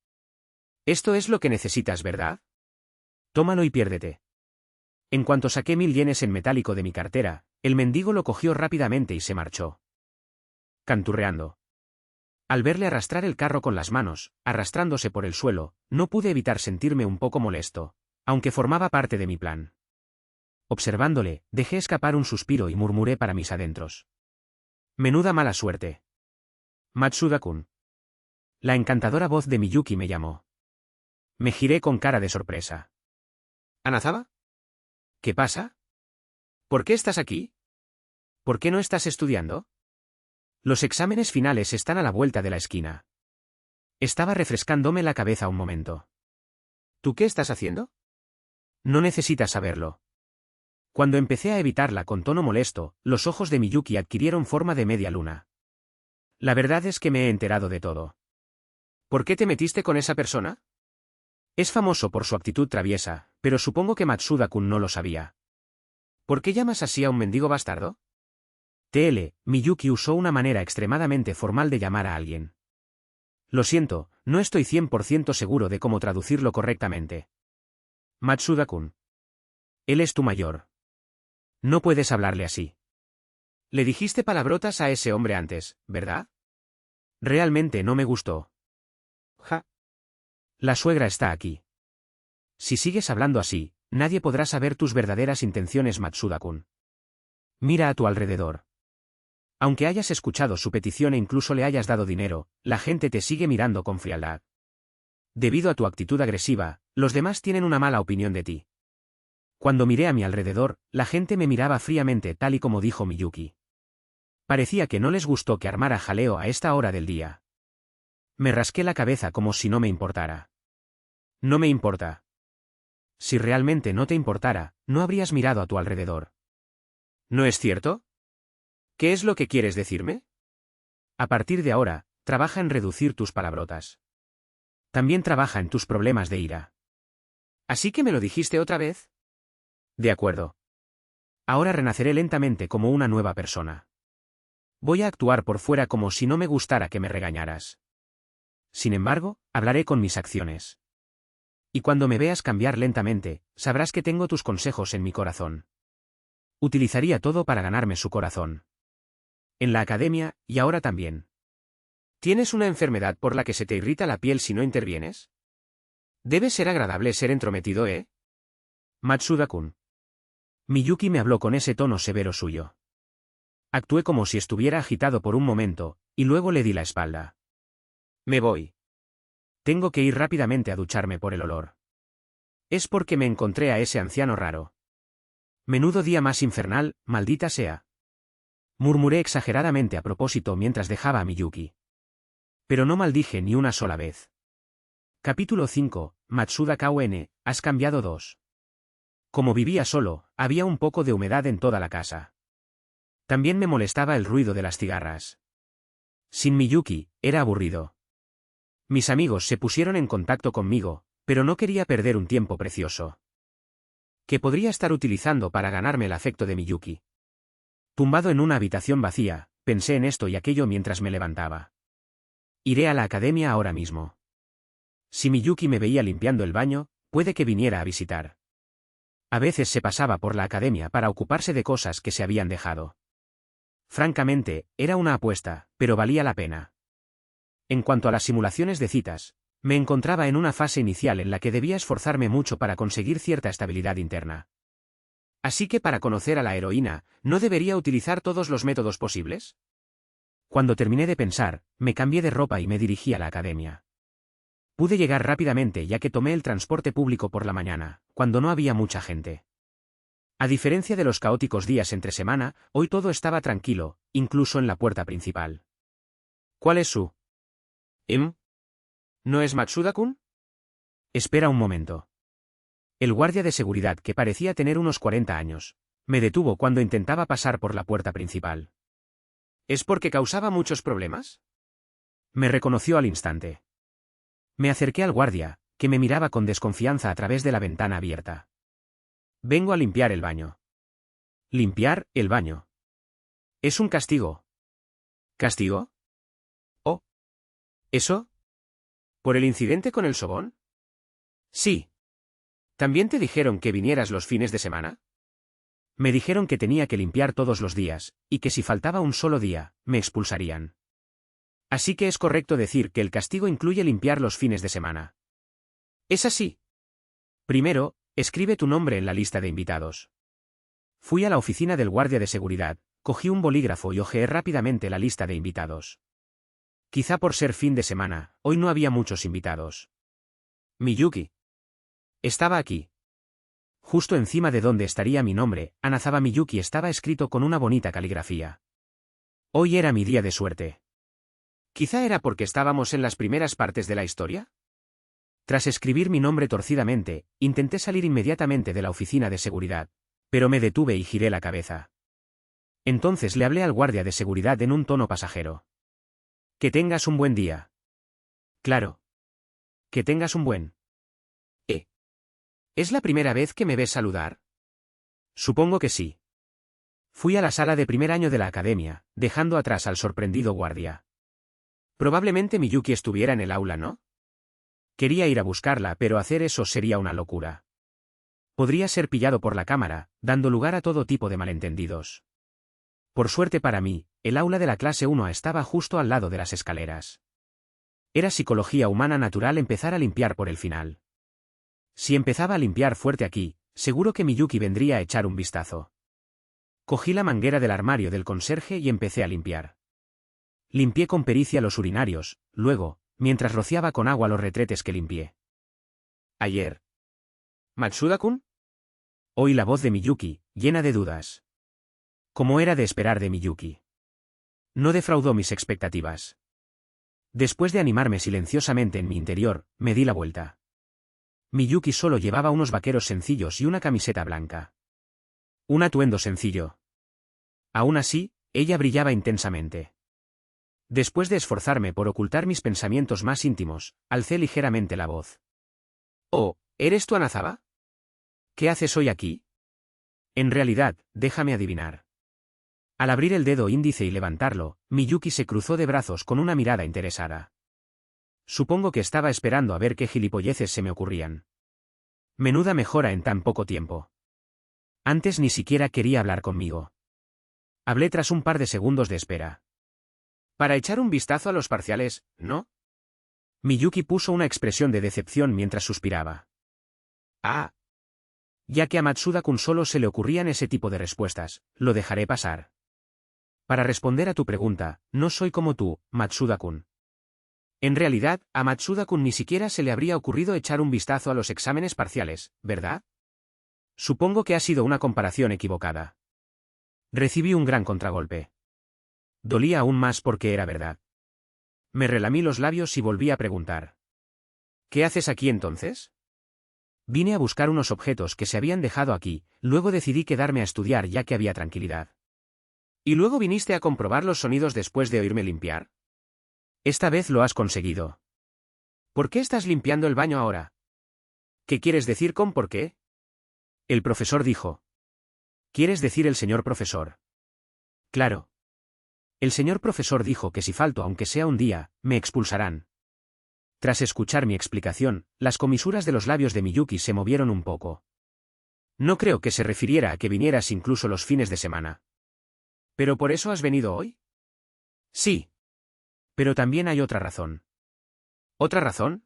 Esto es lo que necesitas, ¿verdad? Tómalo y piérdete. En cuanto saqué 1000 yenes en metálico de mi cartera, el mendigo lo cogió rápidamente y se marchó. Canturreando. Al verle arrastrar el carro con las manos, arrastrándose por el suelo, no pude evitar sentirme un poco molesto, aunque formaba parte de mi plan. Observándole, dejé escapar un suspiro y murmuré para mis adentros. Menuda mala suerte. Matsuda-kun. La encantadora voz de Miyuki me llamó. Me giré con cara de sorpresa. ¿Anazawa? ¿Qué pasa? ¿Por qué estás aquí? ¿Por qué no estás estudiando? Los exámenes finales están a la vuelta de la esquina. Estaba refrescándome la cabeza un momento. ¿Tú qué estás haciendo? No necesitas saberlo. Cuando empecé a evitarla con tono molesto, los ojos de Miyuki adquirieron forma de media luna. La verdad es que me he enterado de todo. ¿Por qué te metiste con esa persona? Es famoso por su actitud traviesa, pero supongo que Matsuda-kun no lo sabía. ¿Por qué llamas así a un mendigo bastardo? Miyuki usó una manera extremadamente formal de llamar a alguien. Lo siento, no estoy 100% seguro de cómo traducirlo correctamente. Matsuda-kun. Él es tu mayor. No puedes hablarle así. Le dijiste palabrotas a ese hombre antes, ¿verdad? Realmente no me gustó. Ja. La suegra está aquí. Si sigues hablando así, nadie podrá saber tus verdaderas intenciones, Matsuda-kun. Mira a tu alrededor. Aunque hayas escuchado su petición e incluso le hayas dado dinero, la gente te sigue mirando con frialdad. Debido a tu actitud agresiva, los demás tienen una mala opinión de ti. Cuando miré a mi alrededor, la gente me miraba fríamente tal y como dijo Miyuki. Parecía que no les gustó que armara jaleo a esta hora del día. Me rasqué la cabeza como si no me importara. No me importa. Si realmente no te importara, no habrías mirado a tu alrededor. ¿No es cierto? ¿Qué es lo que quieres decirme? A partir de ahora, trabaja en reducir tus palabrotas. También trabaja en tus problemas de ira. ¿Así que me lo dijiste otra vez? De acuerdo. Ahora renaceré lentamente como una nueva persona. Voy a actuar por fuera como si no me gustara que me regañaras. Sin embargo, hablaré con mis acciones. Y cuando me veas cambiar lentamente, sabrás que tengo tus consejos en mi corazón. Utilizaría todo para ganarme su corazón. En la academia, y ahora también. ¿Tienes una enfermedad por la que se te irrita la piel si no intervienes? Debe ser agradable ser entrometido, ¿eh? Matsuda-kun. Miyuki me habló con ese tono severo suyo. Actué como si estuviera agitado por un momento, y luego le di la espalda. Me voy. Tengo que ir rápidamente a ducharme por el olor. Es porque me encontré a ese anciano raro. Menudo día más infernal, maldita sea. Murmuré exageradamente a propósito mientras dejaba a Miyuki. Pero no maldije ni una sola vez. Capítulo 5, Matsuda Kun, has cambiado 2. Como vivía solo, había un poco de humedad en toda la casa. También me molestaba el ruido de las cigarras. Sin Miyuki, era aburrido. Mis amigos se pusieron en contacto conmigo, pero no quería perder un tiempo precioso que podría estar utilizando para ganarme el afecto de Miyuki. Tumbado en una habitación vacía, pensé en esto y aquello mientras me levantaba. Iré a la academia ahora mismo. Si Miyuki me veía limpiando el baño, puede que viniera a visitar. A veces se pasaba por la academia para ocuparse de cosas que se habían dejado. Francamente, era una apuesta, pero valía la pena. En cuanto a las simulaciones de citas, me encontraba en una fase inicial en la que debía esforzarme mucho para conseguir cierta estabilidad interna. Así que para conocer a la heroína, ¿no debería utilizar todos los métodos posibles? Cuando terminé de pensar, me cambié de ropa y me dirigí a la academia. Pude llegar rápidamente ya que tomé el transporte público por la mañana, cuando no había mucha gente. A diferencia de los caóticos días entre semana, hoy todo estaba tranquilo, incluso en la puerta principal. ¿Cuál es su? ¿No es Matsuda-kun? Espera un momento. El guardia de seguridad, que parecía tener unos 40 años, me detuvo cuando intentaba pasar por la puerta principal. ¿Es porque causaba muchos problemas? Me reconoció al instante. Me acerqué al guardia, que me miraba con desconfianza a través de la ventana abierta. Vengo a limpiar el baño. ¿Limpiar el baño? Es un castigo. ¿Castigo? ¿Oh? ¿Eso? ¿Por el incidente con el sobón? Sí. ¿También te dijeron que vinieras los fines de semana? Me dijeron que tenía que limpiar todos los días, y que si faltaba un solo día, me expulsarían. Así que es correcto decir que el castigo incluye limpiar los fines de semana. ¿Es así? Primero, escribe tu nombre en la lista de invitados. Fui a la oficina del guardia de seguridad, cogí un bolígrafo y hojeé rápidamente la lista de invitados. Quizá por ser fin de semana, hoy no había muchos invitados. Miyuki. Estaba aquí. Justo encima de donde estaría mi nombre, Anazawa Miyuki, estaba escrito con una bonita caligrafía. Hoy era mi día de suerte. Quizá era porque estábamos en las primeras partes de la historia. Tras escribir mi nombre torcidamente, intenté salir inmediatamente de la oficina de seguridad, pero me detuve y giré la cabeza. Entonces le hablé al guardia de seguridad en un tono pasajero. Que tengas un buen día. Claro. Que tengas un buen. ¿Es la primera vez que me ves saludar? Supongo que sí. Fui a la sala de primer año de la academia, dejando atrás al sorprendido guardia. Probablemente Miyuki estuviera en el aula, ¿no? Quería ir a buscarla, pero hacer eso sería una locura. Podría ser pillado por la cámara, dando lugar a todo tipo de malentendidos. Por suerte para mí, el aula de la clase 1A estaba justo al lado de las escaleras. Era psicología humana natural empezar a limpiar por el final. Si empezaba a limpiar fuerte aquí, seguro que Miyuki vendría a echar un vistazo. Cogí la manguera del armario del conserje y empecé a limpiar. Limpié con pericia los urinarios, luego, mientras rociaba con agua los retretes que limpié. Ayer. ¿Matsuda-kun? Oí la voz de Miyuki, llena de dudas. Como era de esperar de Miyuki. No defraudó mis expectativas. Después de animarme silenciosamente en mi interior, me di la vuelta. Miyuki solo llevaba unos vaqueros sencillos y una camiseta blanca. Un atuendo sencillo. Aún así, ella brillaba intensamente. Después de esforzarme por ocultar mis pensamientos más íntimos, alcé ligeramente la voz. «Oh, ¿eres tú Anazawa? ¿Qué haces hoy aquí?» En realidad, déjame adivinar. Al abrir el dedo índice y levantarlo, Miyuki se cruzó de brazos con una mirada interesada. Supongo que estaba esperando a ver qué gilipolleces se me ocurrían. Menuda mejora en tan poco tiempo. Antes ni siquiera quería hablar conmigo. Hablé tras un par de segundos de espera. Para echar un vistazo a los parciales, ¿no? Miyuki puso una expresión de decepción mientras suspiraba. Ah. Ya que a Matsuda-kun solo se le ocurrían ese tipo de respuestas, lo dejaré pasar. Para responder a tu pregunta, no soy como tú, Matsuda-kun. En realidad, a Matsuda-kun ni siquiera se le habría ocurrido echar un vistazo a los exámenes parciales, ¿verdad? Supongo que ha sido una comparación equivocada. Recibí un gran contragolpe. Dolía aún más porque era verdad. Me relamí los labios y volví a preguntar. ¿Qué haces aquí entonces? Vine a buscar unos objetos que se habían dejado aquí, luego decidí quedarme a estudiar ya que había tranquilidad. ¿Y luego viniste a comprobar los sonidos después de oírme limpiar? Esta vez lo has conseguido. ¿Por qué estás limpiando el baño ahora? ¿Qué quieres decir con por qué? El profesor dijo. ¿Quieres decir el señor profesor? Claro. El señor profesor dijo que si falto aunque sea un día, me expulsarán. Tras escuchar mi explicación, las comisuras de los labios de Miyuki se movieron un poco. No creo que se refiriera a que vinieras incluso los fines de semana. ¿Pero por eso has venido hoy? Sí. Pero también hay otra razón. ¿Otra razón?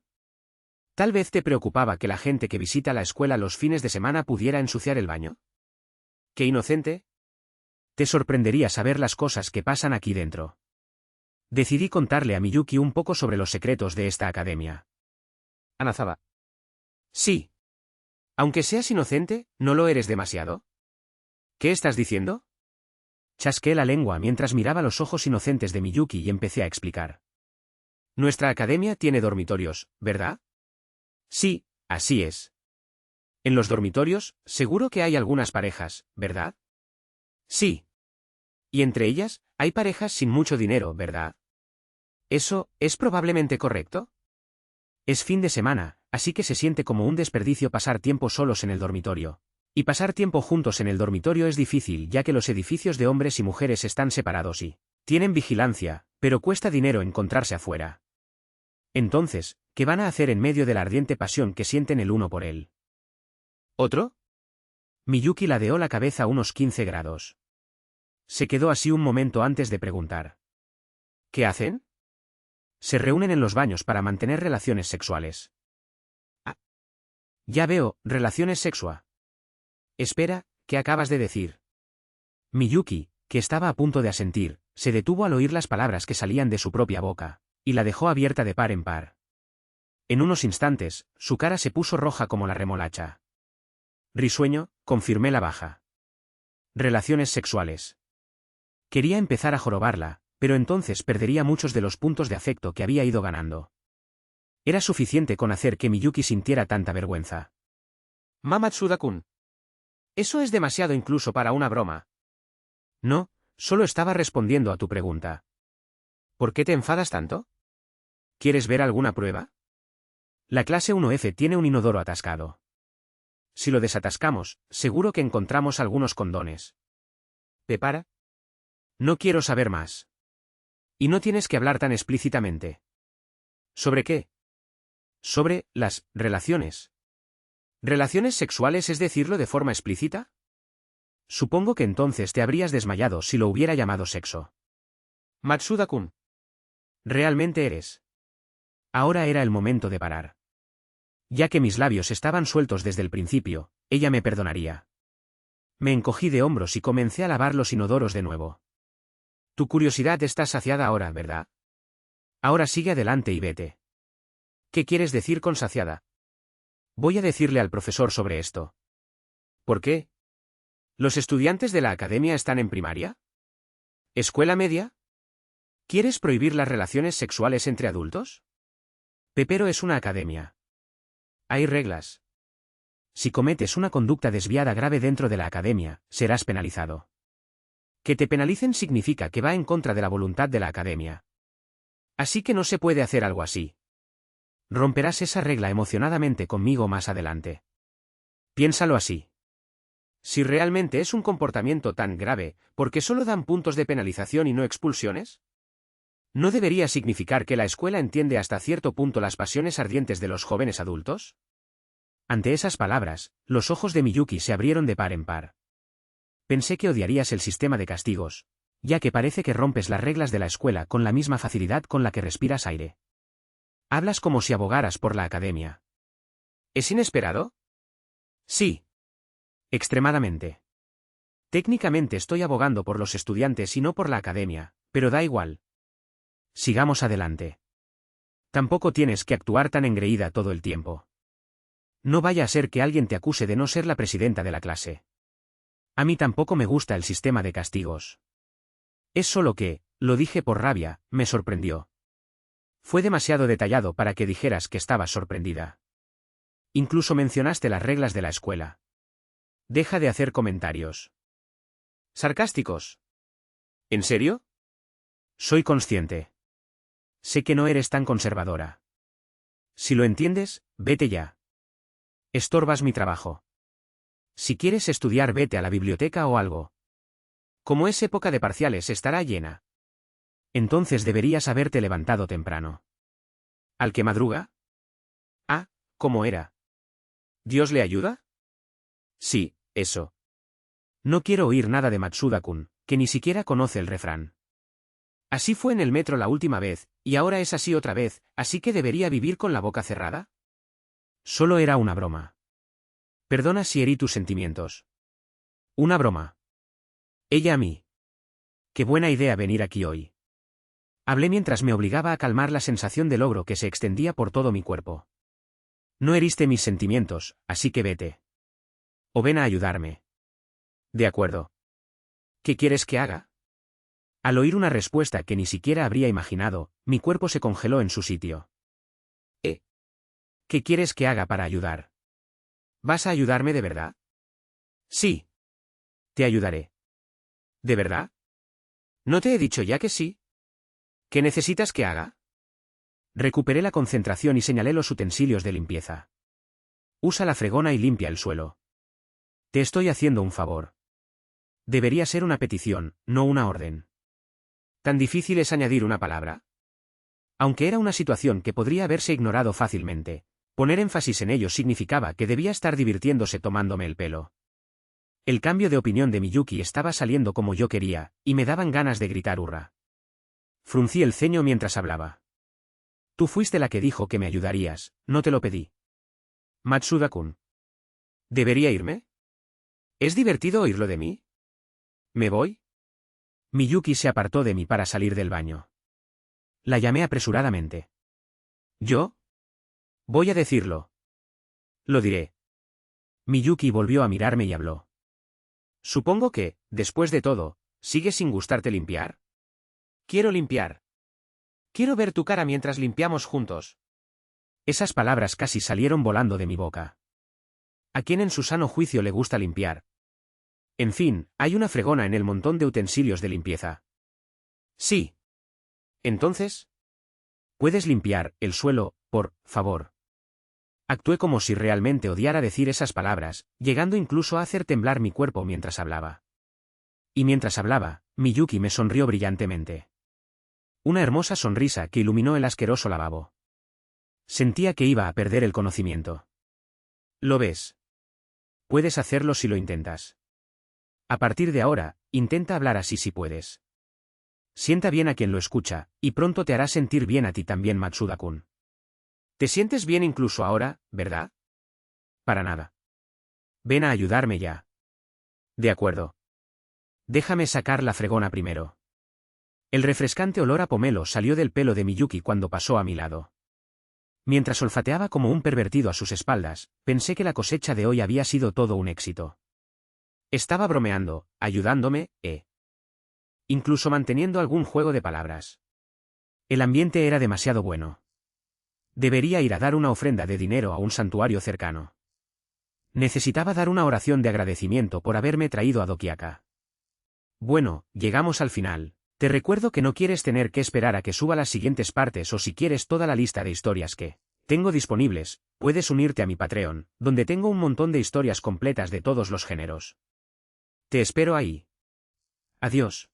Tal vez te preocupaba que la gente que visita la escuela los fines de semana pudiera ensuciar el baño. ¡Qué inocente! Te sorprendería saber las cosas que pasan aquí dentro. Decidí contarle a Miyuki un poco sobre los secretos de esta academia. Anazaba. Sí. Aunque seas inocente, ¿no lo eres demasiado? ¿Qué estás diciendo? Chasqué la lengua mientras miraba los ojos inocentes de Miyuki y empecé a explicar. Nuestra academia tiene dormitorios, ¿verdad? Sí, así es. En los dormitorios, seguro que hay algunas parejas, ¿verdad? Sí. Y entre ellas, hay parejas sin mucho dinero, ¿verdad? ¿Eso es probablemente correcto? Es fin de semana, así que se siente como un desperdicio pasar tiempo solos en el dormitorio. Y pasar tiempo juntos en el dormitorio es difícil ya que los edificios de hombres y mujeres están separados y tienen vigilancia, pero cuesta dinero encontrarse afuera. Entonces, ¿qué van a hacer en medio de la ardiente pasión que sienten el uno por él? ¿Otro? Miyuki ladeó la cabeza a unos 15 grados. Se quedó así un momento antes de preguntar. ¿Qué hacen? Se reúnen en los baños para mantener relaciones sexuales. Ah. Ya veo, relaciones sexuales. Espera, ¿qué acabas de decir? Miyuki, que estaba a punto de asentir, se detuvo al oír las palabras que salían de su propia boca, y la dejó abierta de par en par. En unos instantes, su cara se puso roja como la remolacha. Risueño, confirmé la baja. Relaciones sexuales. Quería empezar a jorobarla, pero entonces perdería muchos de los puntos de afecto que había ido ganando. Era suficiente con hacer que Miyuki sintiera tanta vergüenza. Mamatsuda-kun. Eso es demasiado incluso para una broma. No, solo estaba respondiendo a tu pregunta. ¿Por qué te enfadas tanto? ¿Quieres ver alguna prueba? La clase 1F tiene un inodoro atascado. Si lo desatascamos, seguro que encontramos algunos condones. ¿Te para? No quiero saber más. Y no tienes que hablar tan explícitamente. ¿Sobre qué? Sobre las relaciones. ¿Relaciones sexuales es decirlo de forma explícita? Supongo que entonces te habrías desmayado si lo hubiera llamado sexo. Matsuda-kun. Realmente eres. Ahora era el momento de parar. Ya que mis labios estaban sueltos desde el principio, ella me perdonaría. Me encogí de hombros y comencé a lavar los inodoros de nuevo. Tu curiosidad está saciada ahora, ¿verdad? Ahora sigue adelante y vete. ¿Qué quieres decir con saciada? Voy a decirle al profesor sobre esto. ¿Por qué? ¿Los estudiantes de la academia están en primaria? ¿Escuela media? ¿Quieres prohibir las relaciones sexuales entre adultos? Pepero es una academia. Hay reglas. Si cometes una conducta desviada grave dentro de la academia, serás penalizado. Que te penalicen significa que va en contra de la voluntad de la academia. Así que no se puede hacer algo así. Romperás esa regla emocionadamente conmigo más adelante. Piénsalo así. Si realmente es un comportamiento tan grave, ¿por qué solo dan puntos de penalización y no expulsiones? ¿No debería significar que la escuela entiende hasta cierto punto las pasiones ardientes de los jóvenes adultos? Ante esas palabras, los ojos de Miyuki se abrieron de par en par. Pensé que odiarías el sistema de castigos, ya que parece que rompes las reglas de la escuela con la misma facilidad con la que respiras aire. Hablas como si abogaras por la academia. ¿Es inesperado? Sí. Extremadamente. Técnicamente estoy abogando por los estudiantes y no por la academia, pero da igual. Sigamos adelante. Tampoco tienes que actuar tan engreída todo el tiempo. No vaya a ser que alguien te acuse de no ser la presidenta de la clase. A mí tampoco me gusta el sistema de castigos. Es solo que, lo dije por rabia, me sorprendió. Fue demasiado detallado para que dijeras que estabas sorprendida. Incluso mencionaste las reglas de la escuela. Deja de hacer comentarios sarcásticos. ¿En serio? Soy consciente. Sé que no eres tan conservadora. Si lo entiendes, vete ya. Estorbas mi trabajo. Si quieres estudiar, vete a la biblioteca o algo. Como es época de parciales, estará llena. Entonces deberías haberte levantado temprano. ¿Al que madruga? Ah, ¿cómo era? ¿Dios le ayuda? Sí, eso. No quiero oír nada de Matsuda-kun, que ni siquiera conoce el refrán. Así fue en el metro la última vez, y ahora es así otra vez, así que debería vivir con la boca cerrada. Solo era una broma. Perdona si herí tus sentimientos. Una broma. Ella a mí. Qué buena idea venir aquí hoy. Hablé mientras me obligaba a calmar la sensación de logro que se extendía por todo mi cuerpo. No heriste mis sentimientos, así que vete. O ven a ayudarme. De acuerdo. ¿Qué quieres que haga? Al oír una respuesta que ni siquiera habría imaginado, mi cuerpo se congeló en su sitio. ¿Qué quieres que haga para ayudar? ¿Vas a ayudarme de verdad? Sí. Te ayudaré. ¿De verdad? ¿No te he dicho ya que sí? ¿Qué necesitas que haga? Recuperé la concentración y señalé los utensilios de limpieza. Usa la fregona y limpia el suelo. Te estoy haciendo un favor. Debería ser una petición, no una orden. ¿Tan difícil es añadir una palabra? Aunque era una situación que podría haberse ignorado fácilmente, poner énfasis en ello significaba que debía estar divirtiéndose tomándome el pelo. El cambio de opinión de Miyuki estaba saliendo como yo quería, y me daban ganas de gritar hurra. Fruncí el ceño mientras hablaba. Tú fuiste la que dijo que me ayudarías, no te lo pedí. Matsuda-kun. ¿Debería irme? ¿Es divertido oírlo de mí? ¿Me voy? Miyuki se apartó de mí para salir del baño. La llamé apresuradamente. ¿Yo? Voy a decirlo. Lo diré. Miyuki volvió a mirarme y habló. Supongo que, después de todo, ¿sigue sin gustarte limpiar? Quiero limpiar. Quiero ver tu cara mientras limpiamos juntos. Esas palabras casi salieron volando de mi boca. ¿A quién en su sano juicio le gusta limpiar? En fin, hay una fregona en el montón de utensilios de limpieza. Sí. Entonces, ¿puedes limpiar el suelo, por favor? Actué como si realmente odiara decir esas palabras, llegando incluso a hacer temblar mi cuerpo mientras hablaba. Y mientras hablaba, Miyuki me sonrió brillantemente. Una hermosa sonrisa que iluminó el asqueroso lavabo. Sentía que iba a perder el conocimiento. ¿Lo ves? Puedes hacerlo si lo intentas. A partir de ahora, intenta hablar así si puedes. Sienta bien a quien lo escucha, y pronto te hará sentir bien a ti también, Matsuda-kun. ¿Te sientes bien incluso ahora, verdad? Para nada. Ven a ayudarme ya. De acuerdo. Déjame sacar la fregona primero. El refrescante olor a pomelo salió del pelo de Miyuki cuando pasó a mi lado. Mientras olfateaba como un pervertido a sus espaldas, pensé que la cosecha de hoy había sido todo un éxito. Estaba bromeando, ayudándome, incluso manteniendo algún juego de palabras. El ambiente era demasiado bueno. Debería ir a dar una ofrenda de dinero a un santuario cercano. Necesitaba dar una oración de agradecimiento por haberme traído a Dokiaka. Bueno, llegamos al final. Te recuerdo que no quieres tener que esperar a que suba las siguientes partes o si quieres toda la lista de historias que tengo disponibles, puedes unirte a mi Patreon, donde tengo un montón de historias completas de todos los géneros. Te espero ahí. Adiós.